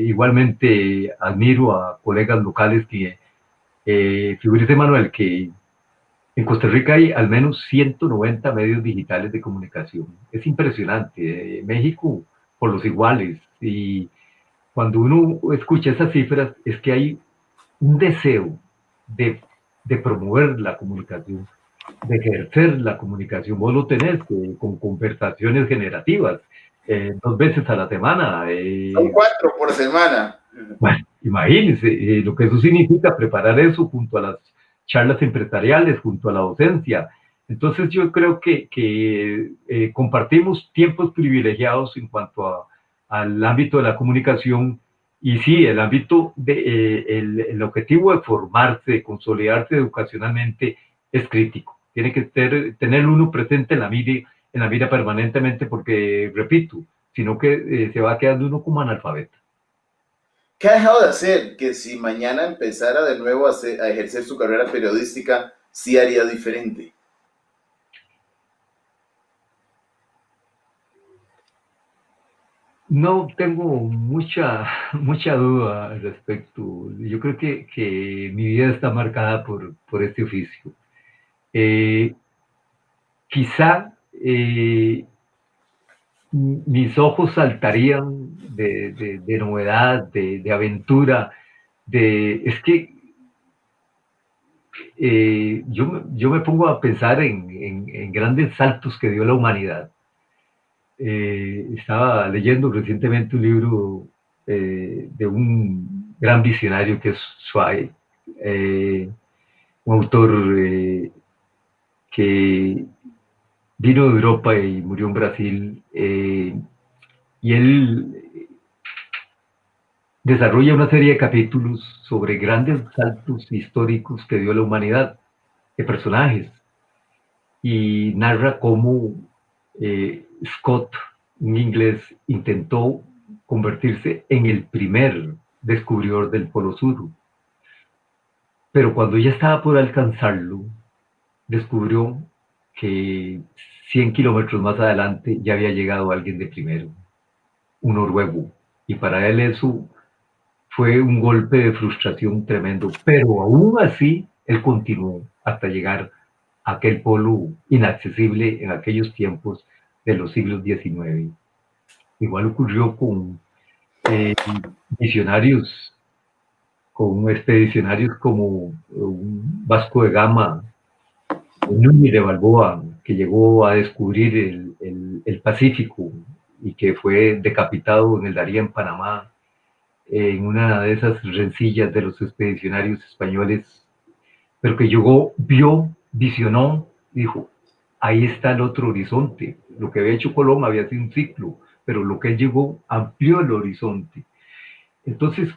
Igualmente admiro a colegas locales que, figúrese Manuel, que en Costa Rica hay al menos 190 medios digitales de comunicación. Es impresionante. México por los iguales. Y cuando uno escucha esas cifras es que hay un deseo de, de promover la comunicación, de ejercer la comunicación. Vos lo tenés con conversaciones generativas, 2 veces a la semana. Son 4 por semana. Bueno, imagínense lo que eso significa, preparar eso junto a las charlas empresariales, junto a la docencia. Entonces yo creo que compartimos tiempos privilegiados en cuanto al ámbito de la comunicación, y sí, el ámbito el objetivo de formarse, de consolidarse educacionalmente es crítico. Tiene que tener uno presente en la mira permanentemente, porque, repito, sino que se va quedando uno como analfabeto. ¿Qué ha dejado de hacer que si mañana empezara de nuevo a ejercer su carrera periodística, sí haría diferente? No tengo mucha duda al respecto. Yo creo que mi vida está marcada por este oficio. Eh, Quizá mis ojos saltarían de novedad, de aventura, es que yo me pongo a pensar en grandes saltos que dio la humanidad. Estaba leyendo recientemente un libro de un gran visionario que es Zweig, un autor que vino de Europa y murió en Brasil, y él desarrolla una serie de capítulos sobre grandes saltos históricos que dio la humanidad, de personajes, y narra cómo Scott, un inglés, intentó convertirse en el primer descubridor del Polo Sur. Pero cuando ya estaba por alcanzarlo, descubrió que 100 kilómetros más adelante ya había llegado alguien de primero, un noruego. Y para él eso fue un golpe de frustración tremendo. Pero aún así, él continuó hasta llegar a aquel polo inaccesible en aquellos tiempos de los siglos XIX. Igual ocurrió con visionarios, con expedicionarios como un Vasco de Gama, Núñez de Balboa, que llegó a descubrir el Pacífico y que fue decapitado en el Darién, en Panamá, en una de esas rencillas de los expedicionarios españoles, pero que llegó, vio, visionó, dijo, ahí está el otro horizonte. Lo que había hecho Colón había sido un ciclo, pero lo que él llegó amplió el horizonte. Entonces,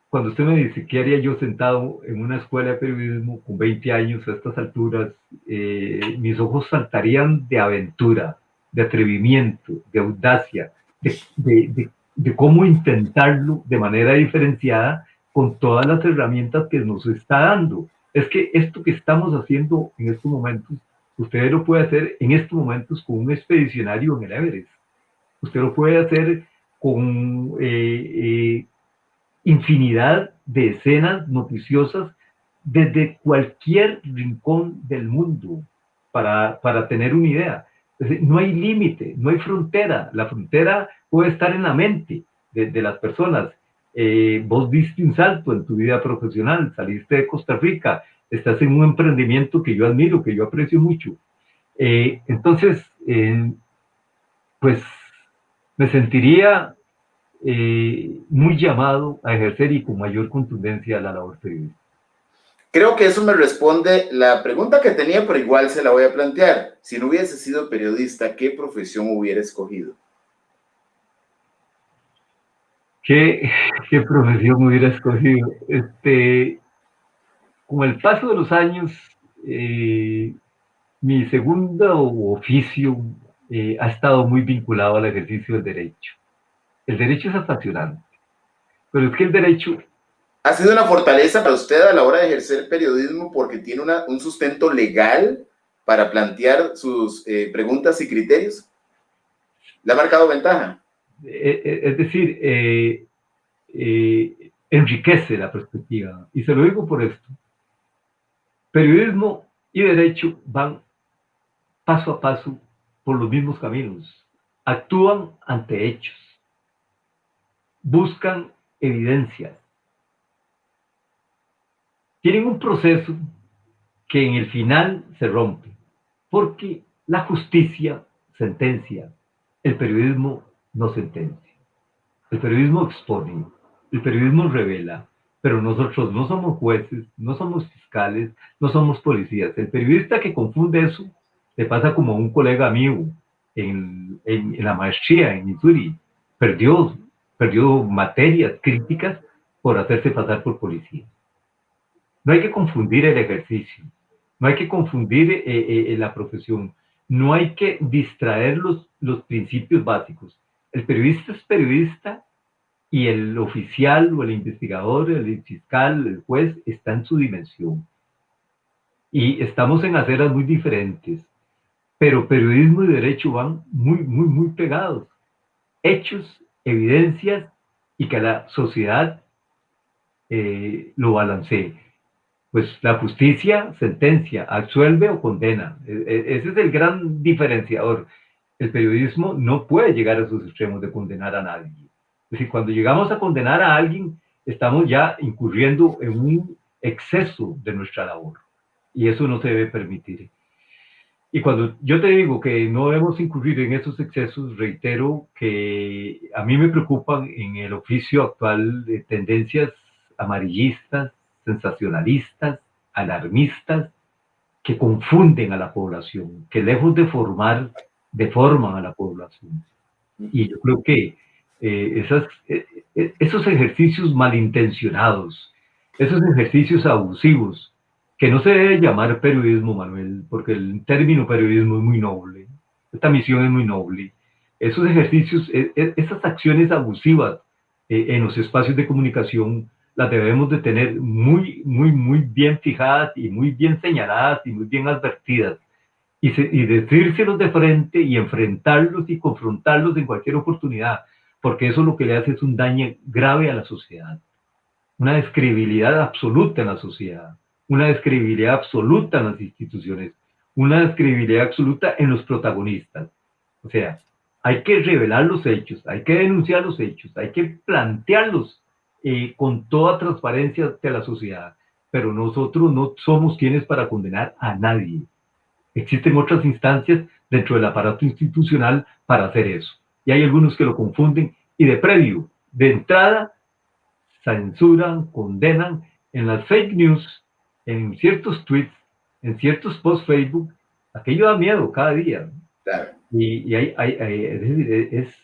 cuando usted me dice, ¿qué haría yo sentado en una escuela de periodismo con 20 años a estas alturas? Mis ojos saltarían de aventura, de atrevimiento, de audacia, de cómo intentarlo de manera diferenciada con todas las herramientas que nos está dando. Es que esto que estamos haciendo en estos momentos, usted lo puede hacer en estos momentos con un expedicionario en el Everest. Usted lo puede hacer con infinidad de escenas noticiosas desde cualquier rincón del mundo para tener una idea. Es decir, no hay límite, no hay frontera. La frontera puede estar en la mente de las personas. Vos diste un salto en tu vida profesional, saliste de Costa Rica, estás en un emprendimiento que yo admiro, que yo aprecio mucho. Entonces, pues me sentiría muy llamado a ejercer y con mayor contundencia la labor periodística. Creo que eso me responde la pregunta que tenía, pero igual se la voy a plantear. Si no hubiese sido periodista, ¿qué profesión hubiera escogido? ¿Qué profesión hubiera escogido? Con el paso de los años, mi segundo oficio ha estado muy vinculado al ejercicio del derecho. El derecho es apasionante, pero es que el derecho... ¿Ha sido una fortaleza para usted a la hora de ejercer periodismo porque tiene un sustento legal para plantear sus preguntas y criterios? ¿Le ha marcado ventaja? Es decir, enriquece la perspectiva. Y se lo digo por esto. Periodismo y derecho van paso a paso por los mismos caminos. Actúan ante hechos. Buscan evidencias. Tienen un proceso que en el final se rompe. Porque la justicia sentencia. El periodismo no sentencia. El periodismo expone. El periodismo revela. Pero nosotros no somos jueces, no somos fiscales, no somos policías. El periodista que confunde eso le pasa como a un colega mío en la maestría en Missouri. Perdió materias críticas por hacerse pasar por policía. No hay que confundir el ejercicio, no hay que confundir la profesión, no hay que distraer los principios básicos. El periodista es periodista y el oficial o el investigador, el fiscal, el juez está en su dimensión. Y estamos en aceras muy diferentes, pero periodismo y derecho van muy pegados. Hechos, evidencias y que la sociedad lo balancee. Pues la justicia sentencia, absuelve o condena. Ese es el gran diferenciador. El periodismo no puede llegar a esos extremos de condenar a nadie. Es decir, cuando llegamos a condenar a alguien, estamos ya incurriendo en un exceso de nuestra labor. Y eso no se debe permitir. Y cuando yo te digo que no debemos incurrir en esos excesos, reitero que a mí me preocupan en el oficio actual de tendencias amarillistas, sensacionalistas, alarmistas, que confunden a la población, que lejos de formar, deforman a la población. Y yo creo que esos ejercicios malintencionados, esos ejercicios abusivos, que no se debe llamar periodismo, Manuel, porque el término periodismo es muy noble, esta misión es muy noble. Esos ejercicios, esas acciones abusivas en los espacios de comunicación, las debemos de tener muy bien fijadas y muy bien señaladas y muy bien advertidas y decírselos de frente y enfrentarlos y confrontarlos en cualquier oportunidad, porque eso lo que le hace es un daño grave a la sociedad, una descredibilidad absoluta en la sociedad, una descredibilidad absoluta en las instituciones, una descredibilidad absoluta en los protagonistas. O sea, hay que revelar los hechos, hay que denunciar los hechos, hay que plantearlos con toda transparencia ante la sociedad, pero nosotros no somos quienes para condenar a nadie. Existen otras instancias dentro del aparato institucional para hacer eso. Y hay algunos que lo confunden y de previo, de entrada, censuran, condenan en las fake news, en ciertos tweets, en ciertos posts Facebook. Aquello da miedo cada día. Claro. Y es decir,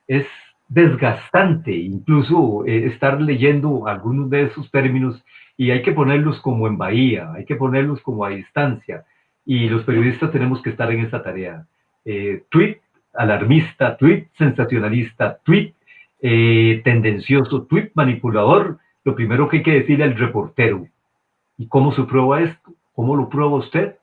es desgastante, incluso estar leyendo algunos de esos términos y hay que ponerlos como en bahía, hay que ponerlos como a distancia y los periodistas tenemos que estar en esta tarea. Tweet alarmista, tweet sensacionalista, tweet tendencioso, tweet manipulador, lo primero que hay que decirle al reportero. ¿Y cómo se prueba esto? ¿Cómo lo prueba usted?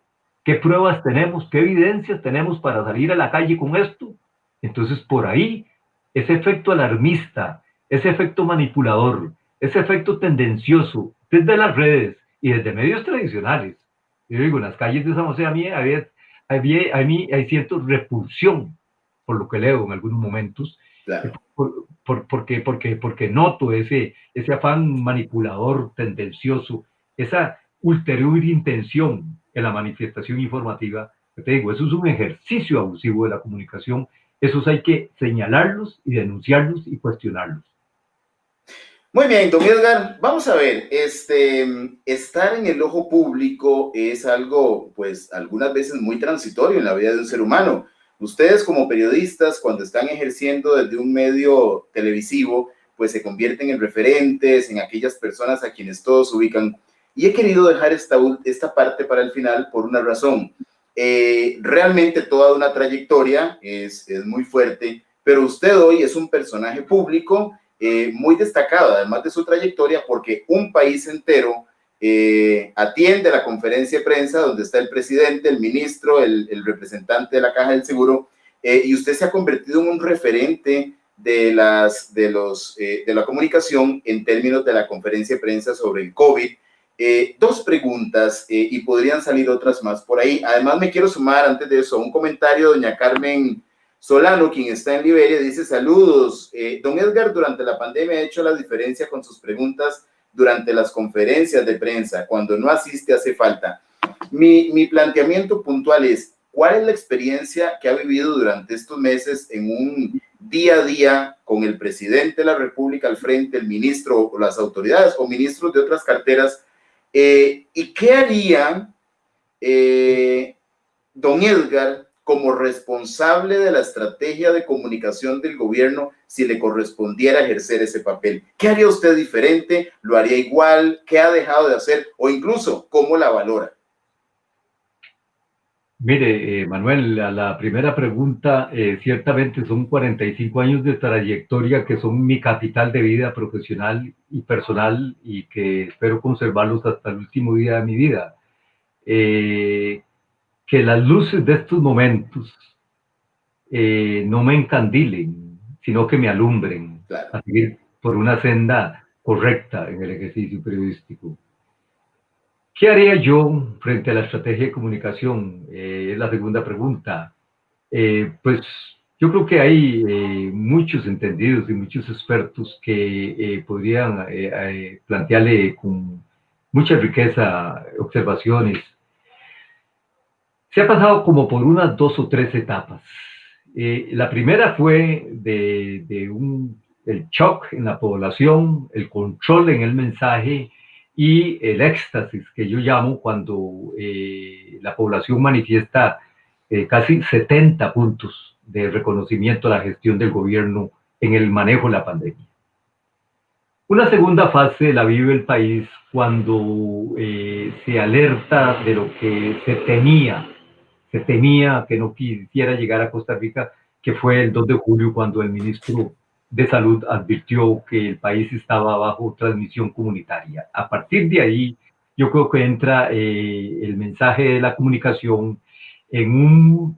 ¿Qué pruebas tenemos? ¿Qué evidencias tenemos para salir a la calle con esto? Entonces, por ahí, ese efecto alarmista, ese efecto manipulador, ese efecto tendencioso, desde las redes y desde medios tradicionales. Yo digo, en las calles de San José a mí hay cierta repulsión por lo que leo en algunos momentos, Claro. porque noto ese afán manipulador, tendencioso, esa ulterior intención en la manifestación informativa. Te digo, eso es un ejercicio abusivo de la comunicación. Esos hay que señalarlos y denunciarlos y cuestionarlos. Muy bien, don Edgar, vamos a ver, estar en el ojo público es algo, pues, algunas veces muy transitorio en la vida de un ser humano. Ustedes como periodistas, cuando están ejerciendo desde un medio televisivo, pues se convierten en referentes, en aquellas personas a quienes todos ubican. Y he querido dejar esta parte para el final por una razón. Realmente toda una trayectoria es muy fuerte, pero usted hoy es un personaje público muy destacado, además de su trayectoria, porque un país entero atiende la conferencia de prensa donde está el presidente, el ministro, el representante de la Caja del Seguro, y usted se ha convertido en un referente de la comunicación en términos de la conferencia de prensa sobre el COVID. Dos preguntas y podrían salir otras más por ahí. Además, me quiero sumar antes de eso a un comentario de doña Carmen Solano, quien está en Liberia, dice: saludos. Don Edgar, durante la pandemia ha hecho la diferencia con sus preguntas durante las conferencias de prensa. Cuando no asiste, hace falta. Mi planteamiento puntual es: ¿cuál es la experiencia que ha vivido durante estos meses en un día a día con el presidente de la República al frente, el ministro o las autoridades o ministros de otras carteras? ¿Y qué haría don Edgar como responsable de la estrategia de comunicación del gobierno si le correspondiera ejercer ese papel? ¿Qué haría usted diferente? ¿Lo haría igual? ¿Qué ha dejado de hacer? O incluso, ¿cómo la valora? Mire, Manuel, a la primera pregunta, ciertamente son 45 años de trayectoria que son mi capital de vida profesional y personal y que espero conservarlos hasta el último día de mi vida. Que las luces de estos momentos no me encandilen, sino que me alumbren Claro. a seguir por una senda correcta en el ejercicio periodístico. ¿Qué haría yo frente a la estrategia de comunicación? Es la segunda pregunta. Pues yo creo que hay muchos entendidos y muchos expertos que podrían plantearle con mucha riqueza observaciones. Se ha pasado como por unas 2 o 3 etapas. La primera fue el shock en la población, el control en el mensaje y el éxtasis que yo llamo cuando la población manifiesta casi 70 puntos de reconocimiento a la gestión del gobierno en el manejo de la pandemia. Una segunda fase la vive el país cuando se alerta de lo que se temía que no quisiera llegar a Costa Rica, que fue el 2 de julio cuando el ministro de Salud advirtió que el país estaba bajo transmisión comunitaria. A partir de ahí, yo creo que entra el mensaje de la comunicación en un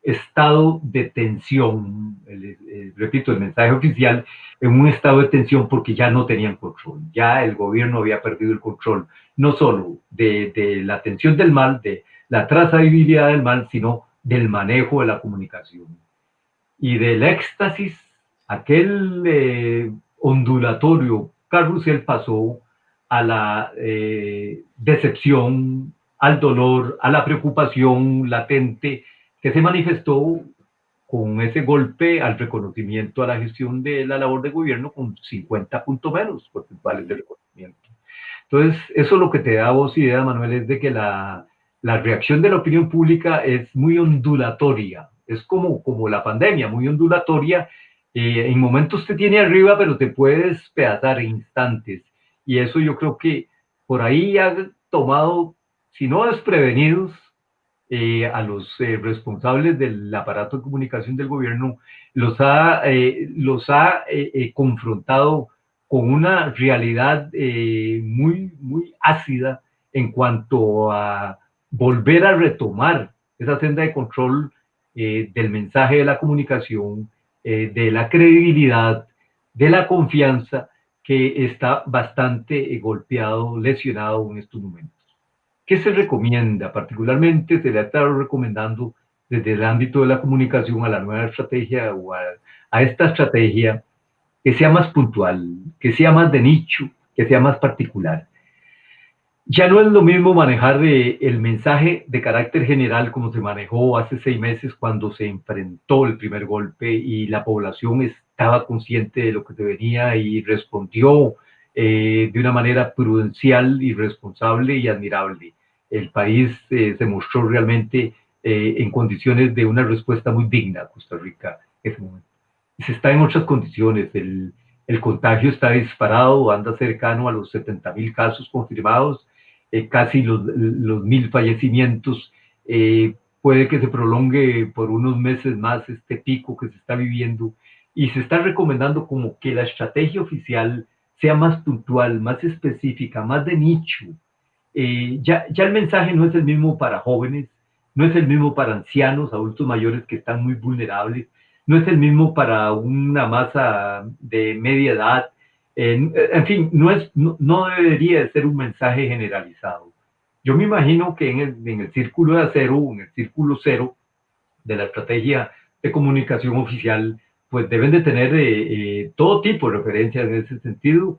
estado de tensión, repito, el mensaje oficial, en un estado de tensión porque ya no tenían control, ya el gobierno había perdido el control, no solo de la atención del mal, de la trazabilidad del mal, sino del manejo de la comunicación. Y del éxtasis, aquel ondulatorio carrusel pasó a la decepción, al dolor, a la preocupación latente que se manifestó con ese golpe al reconocimiento a la gestión de la labor de gobierno con 50 puntos menos porcentuales de reconocimiento. Entonces, eso lo que te da voz y idea, Manuel, es de que la reacción de la opinión pública es muy ondulatoria, es como la pandemia, muy ondulatoria En momentos te tiene arriba, pero te puede despedazar en instantes. Y eso yo creo que por ahí ha tomado, si no desprevenidos, a los responsables del aparato de comunicación del gobierno, los ha confrontado con una realidad muy ácida en cuanto a volver a retomar esa senda de control del mensaje de la comunicación, de la credibilidad, de la confianza, que está bastante golpeado, lesionado en estos momentos. ¿Qué se recomienda? Particularmente se le ha estado recomendando desde el ámbito de la comunicación a la nueva estrategia o a esta estrategia que sea más puntual, que sea más de nicho, que sea más particular. Ya no es lo mismo manejar el mensaje de carácter general como se manejó hace 6 meses cuando se enfrentó el primer golpe y la población estaba consciente de lo que se venía y respondió de una manera prudencial y responsable y admirable. El país se mostró realmente en condiciones de una respuesta muy digna a Costa Rica en ese momento. Se está en otras condiciones, el contagio está disparado, anda cercano a los 70.000 casos confirmados, casi los 1.000 fallecimientos. Puede que se prolongue por unos meses más este pico que se está viviendo y se está recomendando como que la estrategia oficial sea más puntual, más específica, más de nicho. Ya el mensaje no es el mismo para jóvenes, no es el mismo para ancianos, adultos mayores que están muy vulnerables, no es el mismo para una masa de media edad. En fin, no debería de ser un mensaje generalizado. Yo me imagino que en el círculo de acero, en el círculo cero de la estrategia de comunicación oficial, pues deben de tener todo tipo de referencias en ese sentido,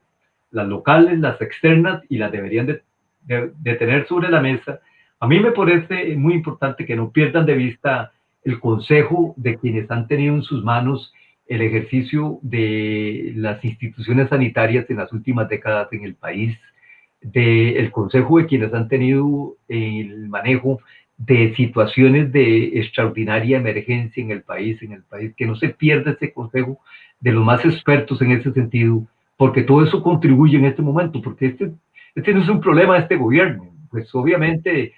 las locales, las externas, y las deberían de tener sobre la mesa. A mí me parece muy importante que no pierdan de vista el consejo de quienes han tenido en sus manos el ejercicio de las instituciones sanitarias en las últimas décadas en el país, del consejo de quienes han tenido el manejo de situaciones de extraordinaria emergencia en el país, que no se pierda ese consejo de los más expertos en ese sentido, porque todo eso contribuye en este momento, porque este no es un problema de este gobierno, pues obviamente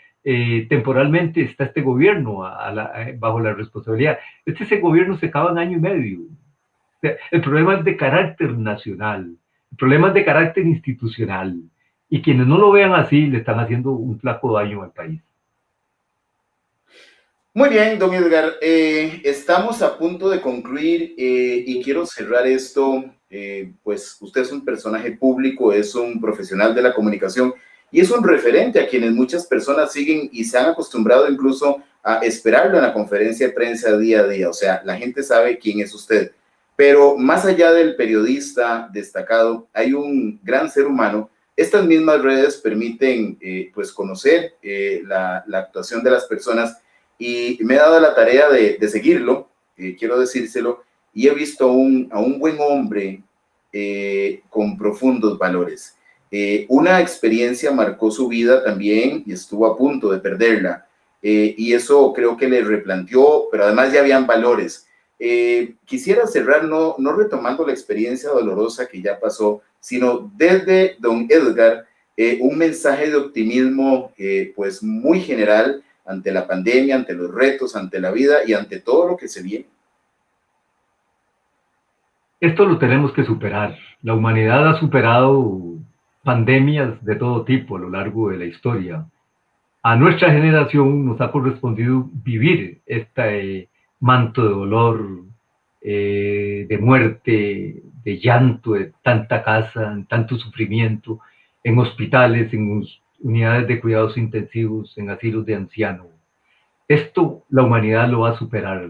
temporalmente está este gobierno bajo la responsabilidad. Ese gobierno se acaba en año y medio. O sea, el problema es de carácter nacional, el problema es de carácter institucional, y quienes no lo vean así le están haciendo un flaco daño al país. Muy bien, don Edgar. Estamos a punto de concluir y quiero cerrar esto. Pues usted es un personaje público, es un profesional de la comunicación y es un referente a quienes muchas personas siguen y se han acostumbrado incluso a esperarlo en la conferencia de prensa día a día. O sea, la gente sabe quién es usted. Pero más allá del periodista destacado, hay un gran ser humano. Estas mismas redes permiten pues conocer la actuación de las personas y me he dado la tarea de seguirlo, quiero decírselo, y he visto a un buen hombre con profundos valores. Una experiencia marcó su vida también y estuvo a punto de perderla, y eso creo que le replanteó, pero además ya habían valores. Quisiera cerrar no retomando la experiencia dolorosa que ya pasó, sino desde don Edgar, un mensaje de optimismo pues muy general ante la pandemia, ante los retos, ante la vida y ante todo lo que se viene. Esto lo tenemos que superar. La humanidad ha superado pandemias de todo tipo a lo largo de la historia. A nuestra generación nos ha correspondido vivir este manto de dolor, de muerte, de llanto, de tanta casa, en tanto sufrimiento, en hospitales, en unidades de cuidados intensivos, en asilos de ancianos. Esto la humanidad lo va a superar.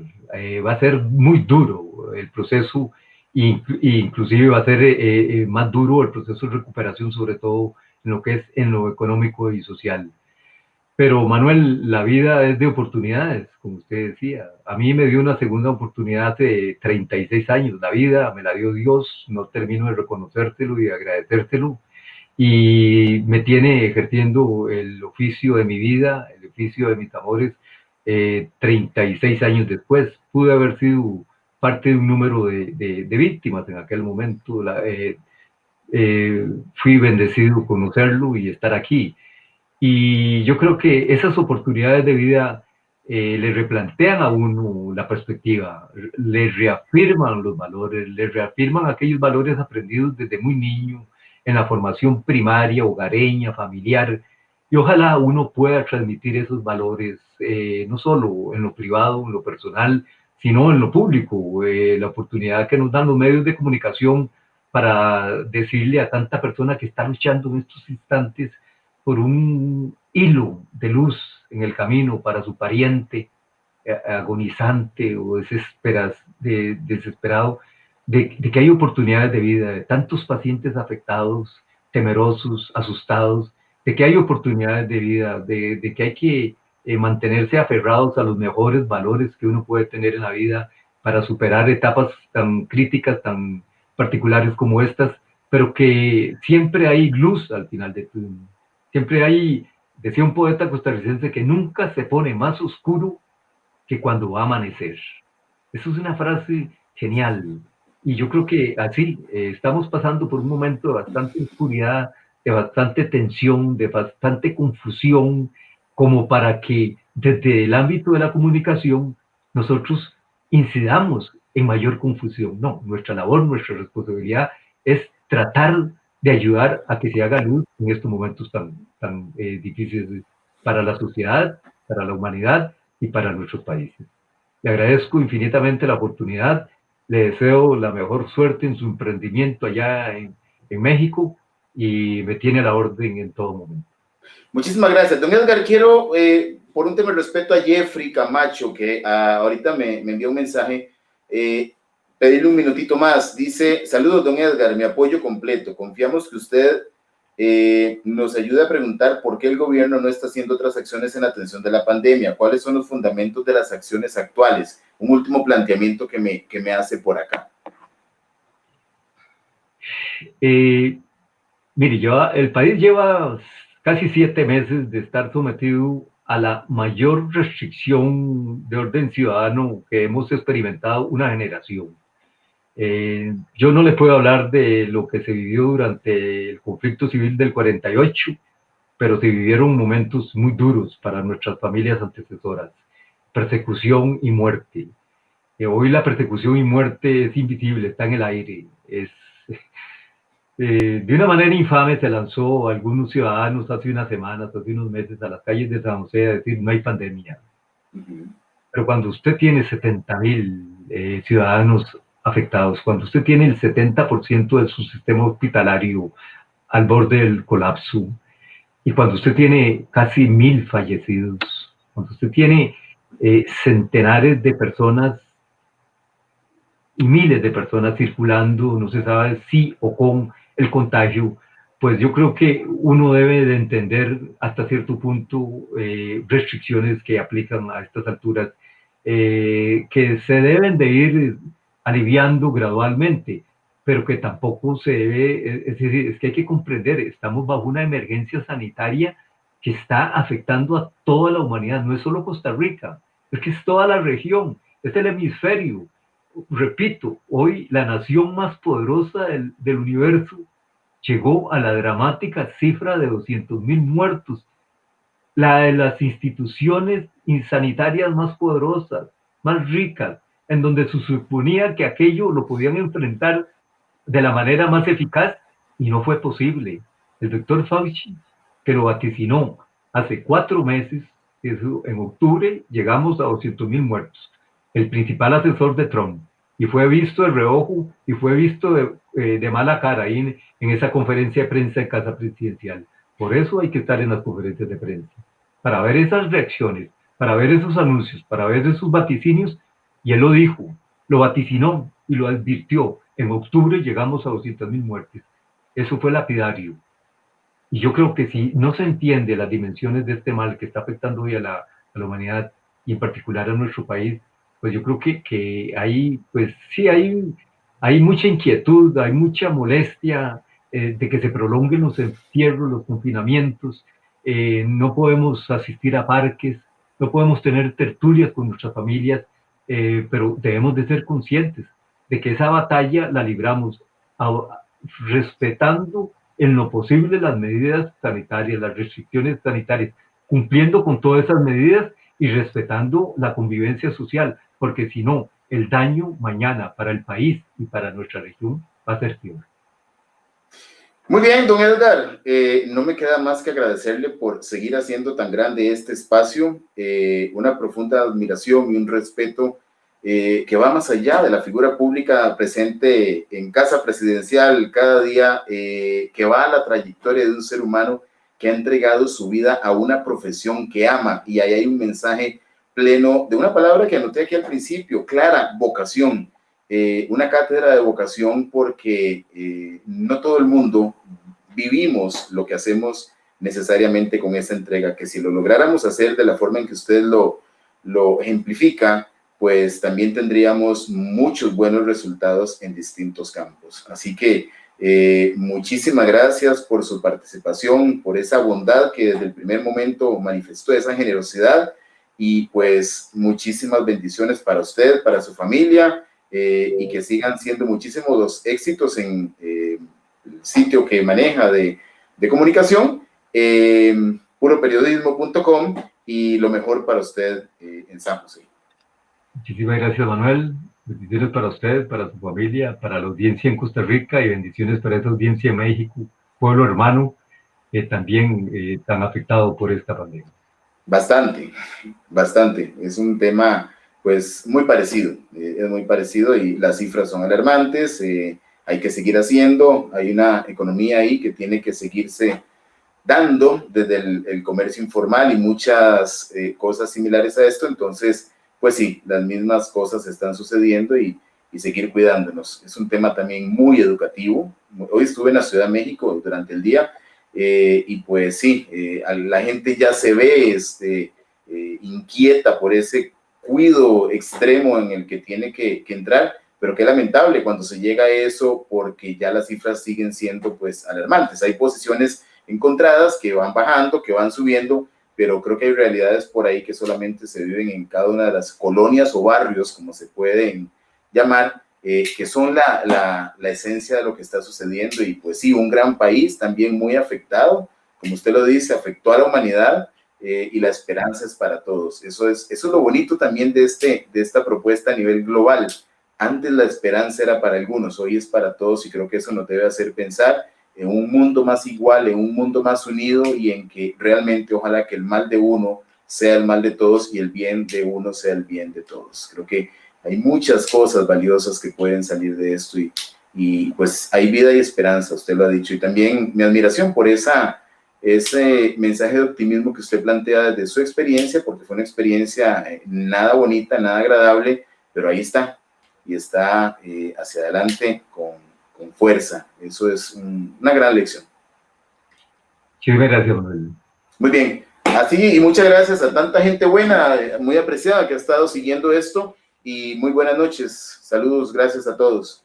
Va a ser muy duro el proceso, inclusive va a ser más duro el proceso de recuperación, sobre todo en lo que es en lo económico y social. Pero Manuel, la vida es de oportunidades, como usted decía. A mí me dio una segunda oportunidad hace 36 años. La vida me la dio Dios, no termino de reconocértelo y de agradecértelo. Y me tiene ejerciendo el oficio de mi vida, el oficio de mis amores, 36 años después. Pude haber sido parte de un número de víctimas en aquel momento. Fui bendecido conocerlo y estar aquí. Y yo creo que esas oportunidades de vida le replantean a uno la perspectiva, le reafirman los valores, le reafirman aquellos valores aprendidos desde muy niño en la formación primaria, hogareña, familiar. Y ojalá uno pueda transmitir esos valores, no solo en lo privado, en lo personal, sino en lo público. La oportunidad que nos dan los medios de comunicación para decirle a tanta persona que está luchando en estos instantes por un hilo de luz en el camino para su pariente agonizante o desesperado, de que hay oportunidades de vida, de tantos pacientes afectados, temerosos, asustados, de que hay oportunidades de vida, de que hay que mantenerse aferrados a los mejores valores que uno puede tener en la vida para superar etapas tan críticas, tan particulares como estas, pero que siempre hay luz al final de túnel. Siempre hay, decía un poeta costarricense, que nunca se pone más oscuro que cuando va a amanecer. Eso es una frase genial. Y yo creo que así estamos pasando por un momento de bastante oscuridad, de bastante tensión, de bastante confusión, como para que desde el ámbito de la comunicación nosotros incidamos en mayor confusión. No, nuestra labor, nuestra responsabilidad es tratar de ayudar a que se haga luz en estos momentos tan difíciles para la sociedad, para la humanidad y para nuestros países. Le agradezco infinitamente la oportunidad, le deseo la mejor suerte en su emprendimiento allá en México y me tiene a la orden en todo momento. Muchísimas gracias. Don Edgar, quiero, por un tema de respeto a Jeffrey Camacho, que ahorita me envió un mensaje, pedirle un minutito más. Dice: saludos, don Edgar, mi apoyo completo. Confiamos que usted nos ayude a preguntar por qué el gobierno no está haciendo otras acciones en atención de la pandemia. ¿Cuáles son los fundamentos de las acciones actuales? Un último planteamiento que me hace por acá. Mire, el país lleva casi 7 meses de estar sometido a la mayor restricción de orden ciudadano que hemos experimentado una generación. Yo no le puedo hablar de lo que se vivió durante el conflicto civil del 48, pero se vivieron momentos muy duros para nuestras familias antecesoras, persecución y muerte. Hoy la persecución y muerte es invisible, está en el aire. De una manera infame se lanzó a algunos ciudadanos hace unas semanas, hace unos meses, a las calles de San José a decir: no hay pandemia. Pero cuando usted tiene 70.000 ciudadanos afectados, cuando usted tiene el 70% de su sistema hospitalario al borde del colapso, y cuando usted tiene casi 1.000 fallecidos, cuando usted tiene centenares de personas y miles de personas circulando, no se sabe si o con el contagio, pues yo creo que uno debe de entender hasta cierto punto restricciones que aplican a estas alturas, que se deben de ir aliviando gradualmente, pero que tampoco se debe, es decir, es que hay que comprender, estamos bajo una emergencia sanitaria que está afectando a toda la humanidad, no es solo Costa Rica, es que es toda la región, es el hemisferio. Repito, hoy la nación más poderosa del universo llegó a la dramática cifra de 200.000 muertos, la de las instituciones sanitarias más poderosas, más ricas, en donde se suponía que aquello lo podían enfrentar de la manera más eficaz, y no fue posible. El doctor Fauci, que lo vaticinó hace 4 meses, en octubre llegamos a 200.000 muertos, el principal asesor de Trump, y fue visto de reojo y fue visto de mala cara ahí en esa conferencia de prensa en Casa Presidencial. Por eso hay que estar en las conferencias de prensa, para ver esas reacciones, para ver esos anuncios, para ver esos vaticinios, y él lo dijo, lo vaticinó y lo advirtió. En octubre llegamos a 200.000 muertes. Eso fue lapidario. Y yo creo que si no se entiende las dimensiones de este mal que está afectando hoy a la humanidad y en particular a nuestro país, pues yo creo que hay, pues sí, hay mucha inquietud, hay mucha molestia de que se prolonguen los encierros, los confinamientos, no podemos asistir a parques, no podemos tener tertulias con nuestras familias, pero debemos de ser conscientes de que esa batalla la libramos respetando en lo posible las medidas sanitarias, las restricciones sanitarias, cumpliendo con todas esas medidas y respetando la convivencia social, porque si no, el daño mañana para el país y para nuestra región va a ser peor. Muy bien, don Edgar, no me queda más que agradecerle por seguir haciendo tan grande este espacio, una profunda admiración y un respeto que va más allá de la figura pública presente en Casa Presidencial cada día, que va a la trayectoria de un ser humano que ha entregado su vida a una profesión que ama, y ahí hay un mensaje pleno de una palabra que anoté aquí al principio, clara, vocación. Una cátedra de vocación porque no todo el mundo vivimos lo que hacemos necesariamente con esa entrega, que si lo lográramos hacer de la forma en que usted lo ejemplifica, pues también tendríamos muchos buenos resultados en distintos campos. Así que muchísimas gracias por su participación, por esa bondad que desde el primer momento manifestó, esa generosidad, y pues muchísimas bendiciones para usted, para su familia, y que sigan siendo muchísimos los éxitos en el sitio que maneja de comunicación, puroperiodismo.com, y lo mejor para usted en San José. Muchísimas gracias, Manuel. Bendiciones para usted, para su familia, para la audiencia en Costa Rica, y bendiciones para esa audiencia en México, pueblo hermano, también tan afectado por esta pandemia. Bastante, bastante. Es un tema pues muy parecido, es muy parecido, y las cifras son alarmantes. Hay que seguir haciendo, hay una economía ahí que tiene que seguirse dando desde el comercio informal y muchas cosas similares a esto. Entonces, pues sí, las mismas cosas están sucediendo, y seguir cuidándonos. Es un tema también muy educativo. Hoy estuve en la Ciudad de México durante el día, y pues sí, la gente ya se ve inquieta por ese cuidado extremo en el que tiene que entrar, pero qué lamentable cuando se llega a eso, porque ya las cifras siguen siendo pues alarmantes. Hay posiciones encontradas que van bajando, que van subiendo, pero creo que hay realidades por ahí que solamente se viven en cada una de las colonias o barrios, como se pueden llamar, que son la esencia de lo que está sucediendo. Y pues sí, un gran país también muy afectado, como usted lo dice, afectó a la humanidad, y la esperanza es para todos. Eso es lo bonito también de esta propuesta a nivel global. Antes la esperanza era para algunos, hoy es para todos, y creo que eso nos debe hacer pensar en un mundo más igual, en un mundo más unido, y en que realmente ojalá que el mal de uno sea el mal de todos y el bien de uno sea el bien de todos. Creo que hay muchas cosas valiosas que pueden salir de esto, y pues hay vida y esperanza, usted lo ha dicho. Y también mi admiración por ese mensaje de optimismo que usted plantea desde su experiencia, porque fue una experiencia nada bonita, nada agradable, pero ahí está, y está hacia adelante con fuerza. Eso es una gran lección. Muchas gracias, Manuel. Muy bien, así, y muchas gracias a tanta gente buena, muy apreciada, que ha estado siguiendo esto, y muy buenas noches. Saludos, gracias a todos.